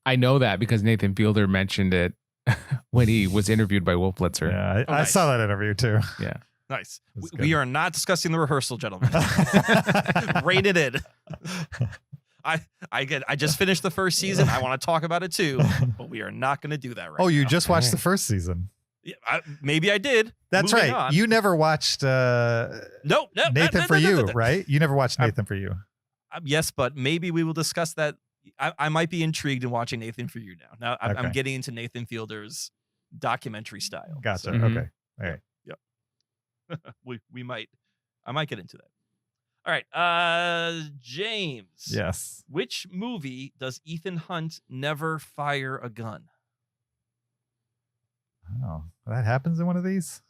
I know that because Nathan Fielder mentioned it when he was interviewed by Wolf Blitzer. Yeah, I nice. saw that interview too. Yeah. Nice. That's We good. are not discussing the rehearsal, gentlemen. Rein it in. I just finished the first season. I want to talk about it too, but we are not going to do that right Oh, you now. just watched the first season. Yeah, maybe I did. That's Moving right. on. You never watched Nope. Nathan for You, right? You never watched Nathan for You. Yes, but maybe we will discuss that. I might be intrigued in watching Nathan for You now. Now I'm Okay. getting into Nathan Fielder's documentary style. Gotcha. So, Mhm. Okay. All right. I might get into that. All right. James. Yes. Which movie does Ethan Hunt never fire a gun? Oh, that happens in one of these.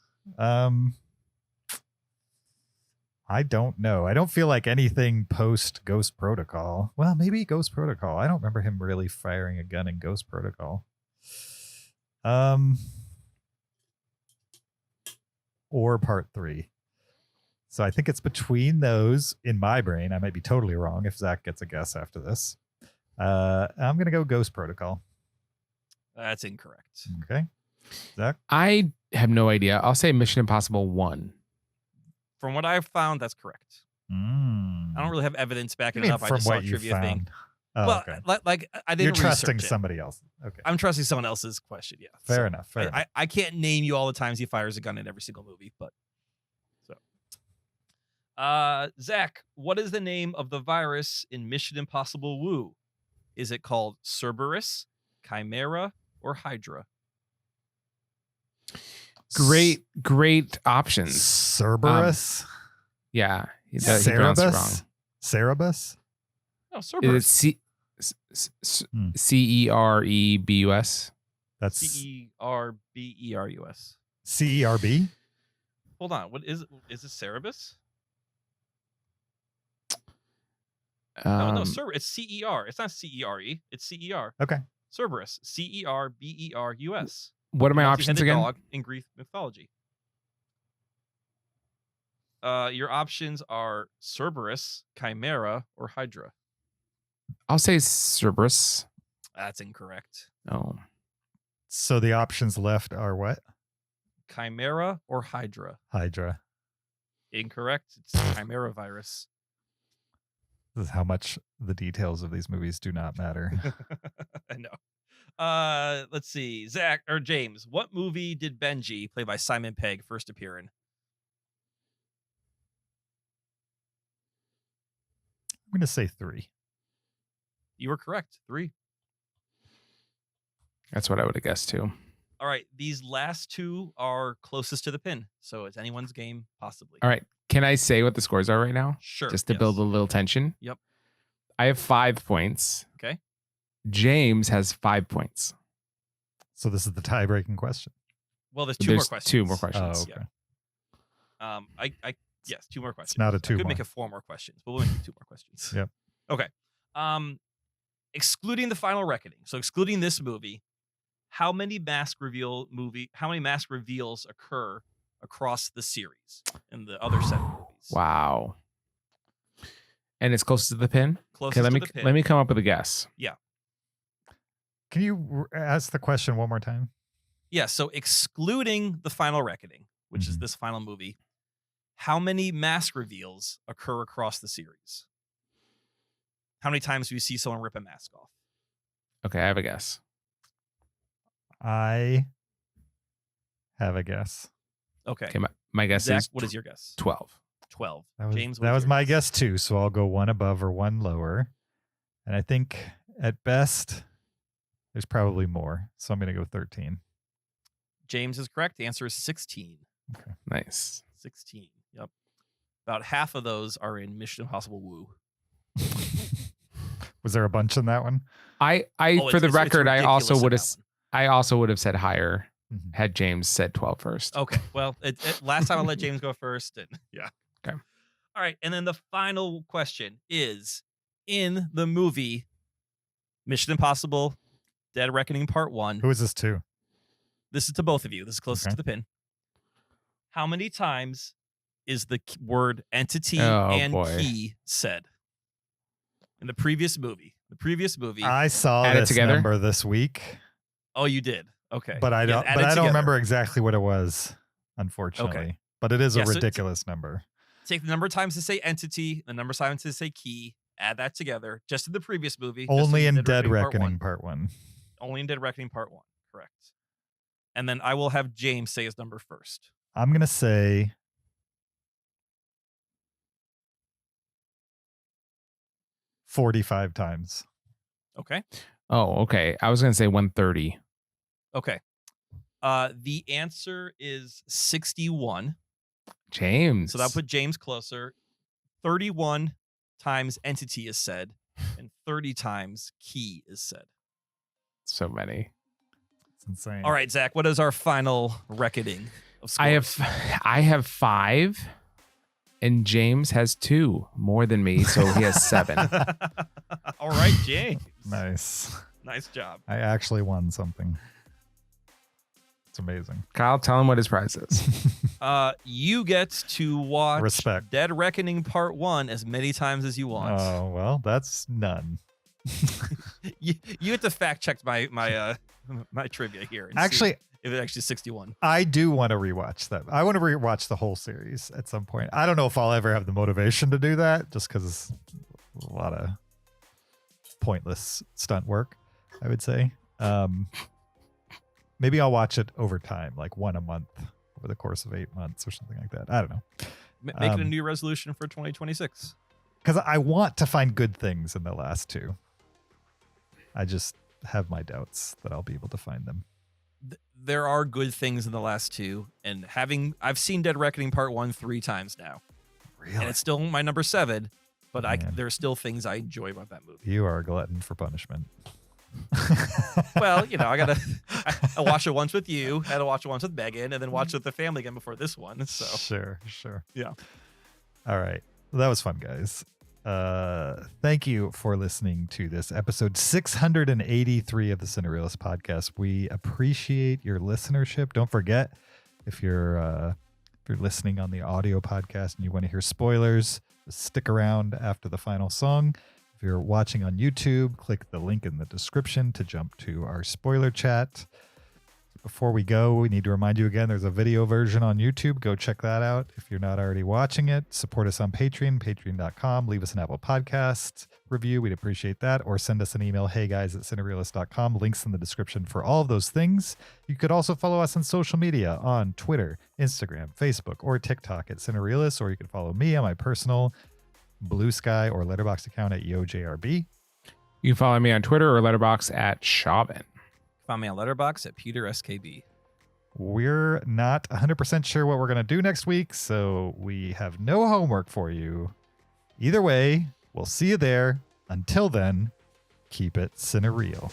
I don't know. I don't feel like anything post Ghost Protocol. Well, maybe Ghost Protocol. I don't remember him really firing a gun in Ghost Protocol. Or Part 3. So I think it's between those in my brain. I might be totally wrong if Zach gets a guess after this. I'm going to go Ghost Protocol. That's incorrect. Okay. Zach? I have no idea. I'll say Mission Impossible 1. From what I've found, that's correct. I don't really have evidence backing it up. I just saw a trivia thing. Oh, Well, okay. like I didn't. You're trusting research it. somebody else. Okay. I'm trusting someone else's question. Yeah. Fair So, enough. Fair enough. I can't name you all the times he fires a gun in every single movie, but so. Zach, what is the name of the virus in Mission Impossible Woo? Is it called Cerberus, Chimera, or Hydra? Great options. Cerberus? Yeah. He pronounced it wrong. Cerebus? Cerebus? No, Is Cerberus. it Hmm. Cerebus? That's Cerberus. CERB? Hold on. What is it? Is it Cerebus? No, it's CER. It's not CERE. It's CER. Okay. Cerberus. Cerberus. What are my options Multi-headed again? dog in Greek mythology. Your options are Cerberus, Chimera, or Hydra. I'll say Cerberus. That's incorrect. Oh. So the options left are what? Chimera or Hydra. Hydra. Incorrect. It's Chimera virus. This is how much the details of these movies do not matter. I know. Let's see. Zach or James, what movie did Benji, played by Simon Pegg, first appear in? I'm going to say 3. You were correct. 3. That's what I would have guessed too. All right. These last 2 are closest to the pin. So it's anyone's game, possibly. All right. Can I say what the scores are right now? Sure. Just to yes. build a little tension. Yep. I have 5 points. Okay. James has 5 points. So this is the tie-breaking question. Well, there's two more questions. 2 more questions. Oh, okay. Yeah. Yes, 2 more questions. It's not a I 2 could more. make it 4 more questions, but we'll make it 2 more questions. Yep. Okay. Excluding the final reckoning, so excluding this movie, how many mask reveals occur across the series in the other 7 movies? Wow. And it's closest to the pin? Closest let to me the pin. let me come up with a guess. Can you ask the question one more time? Yeah, so excluding the final reckoning, which is this final movie, how many mask reveals occur across the series? How many times do you see someone rip a mask off? Okay, I have a guess. I have a guess. Okay. Okay, my guess Zach, is what is your guess? 12. 12. James, what that is was your my guess too. So I'll go one above or one lower. And I think at best, there's probably more. So I'm going to go 13. James is correct. The answer is 16. Okay. Nice. 16. Yep. About half of those are in Mission Impossible Woo. Was there a bunch in that one? For the record, I also ridiculous would in have that one. I also would have said higher Mhm. had James said 12 first. Okay. Well, last time I let James go first. And yeah. Okay. All right. And then the final question is, in the movie Mission Impossible Dead Reckoning Part 1. Who is this to? This is to both of you. This is closest Okay. to the pin. How many times is the word entity Oh, and boy. key said in the previous movie? The previous movie. I saw Add it this together? number this week, Oh, you did. Okay. but I Yeah, don't. add But it I don't together. remember exactly what it was, unfortunately. But it is Yeah, a so ridiculous number. Take the number of times to say entity, the number of times to say key, add that together. Just in the previous movie. just Only in Dead Dead Part Reckoning 1. Part 1. Only in Dead Reckoning Part 1. Correct. And then I will have James say his number first. I'm gonna say 45 times. Okay. Oh, okay. I was going to say 130. Okay. The answer is 61. James. So that'll put James closer. 31 times entity is said, and 30 times key is said. so many. It's insane. All right, Zach, what is our final reckoning of scores? I have 5 and James has 2 more than me, so he has 7. All right, James. Nice. Nice job. I actually won something. It's amazing. Kyle, tell him what his prize is. You get to watch Respect. Dead Reckoning Part 1 as many times as you want. Oh, well, that's none. You have to fact check my trivia here. And Actually, see if it's actually 61. I do want to rewatch that. I want to rewatch the whole series at some point. I don't know if I'll ever have the motivation to do that, just because it's a lot of pointless stunt work, I would say. Maybe I'll watch it over time, like one a month over the course of 8 months or something like that. I don't know. Make it a new resolution for 2026. Because I want to find good things in the last 2. I just have my doubts that I'll be able to find them. There are good things in the last 2, and I've seen Dead Reckoning Part 1 3 times now. Really? And it's still my number 7, but Man. there are still things I enjoy about that movie. You are a glutton for punishment. Well, I watched it once with you, I had to watch it once with Megan, and then watch it with the family again before this one. So Sure. yeah. All right. Well, that was fun, guys. Thank you for listening to this episode 683 of the Cinereelists podcast. We appreciate your listenership. Don't forget, if you're listening on the audio podcast and you want to hear spoilers, just stick around after the final song. If you're watching on YouTube, click the link in the description to jump to our spoiler chat. Before we go, we need to remind you again, there's a video version on YouTube. Go check that out if you're not already watching it. Support us on Patreon, patreon.com. Leave us an Apple Podcast review. We'd appreciate that. Or send us an email, heyguys@cinereelists.com. Links in the description for all of those things. You could also follow us on social media on Twitter, Instagram, Facebook, or TikTok at Cinereelists. Or you can follow me on my personal Blue Sky or Letterboxd account at YoJRB. You can follow me on Twitter or Letterboxd at Chauvin. Find me on Letterboxd at Peter SKB. We're not 100% sure what we're going to do next week, so we have no homework for you. Either way, we'll see you there. Until then, keep it cinereal.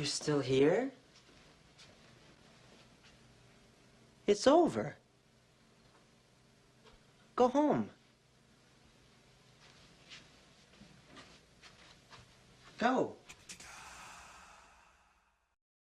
You're still here? It's over. Go home. Go.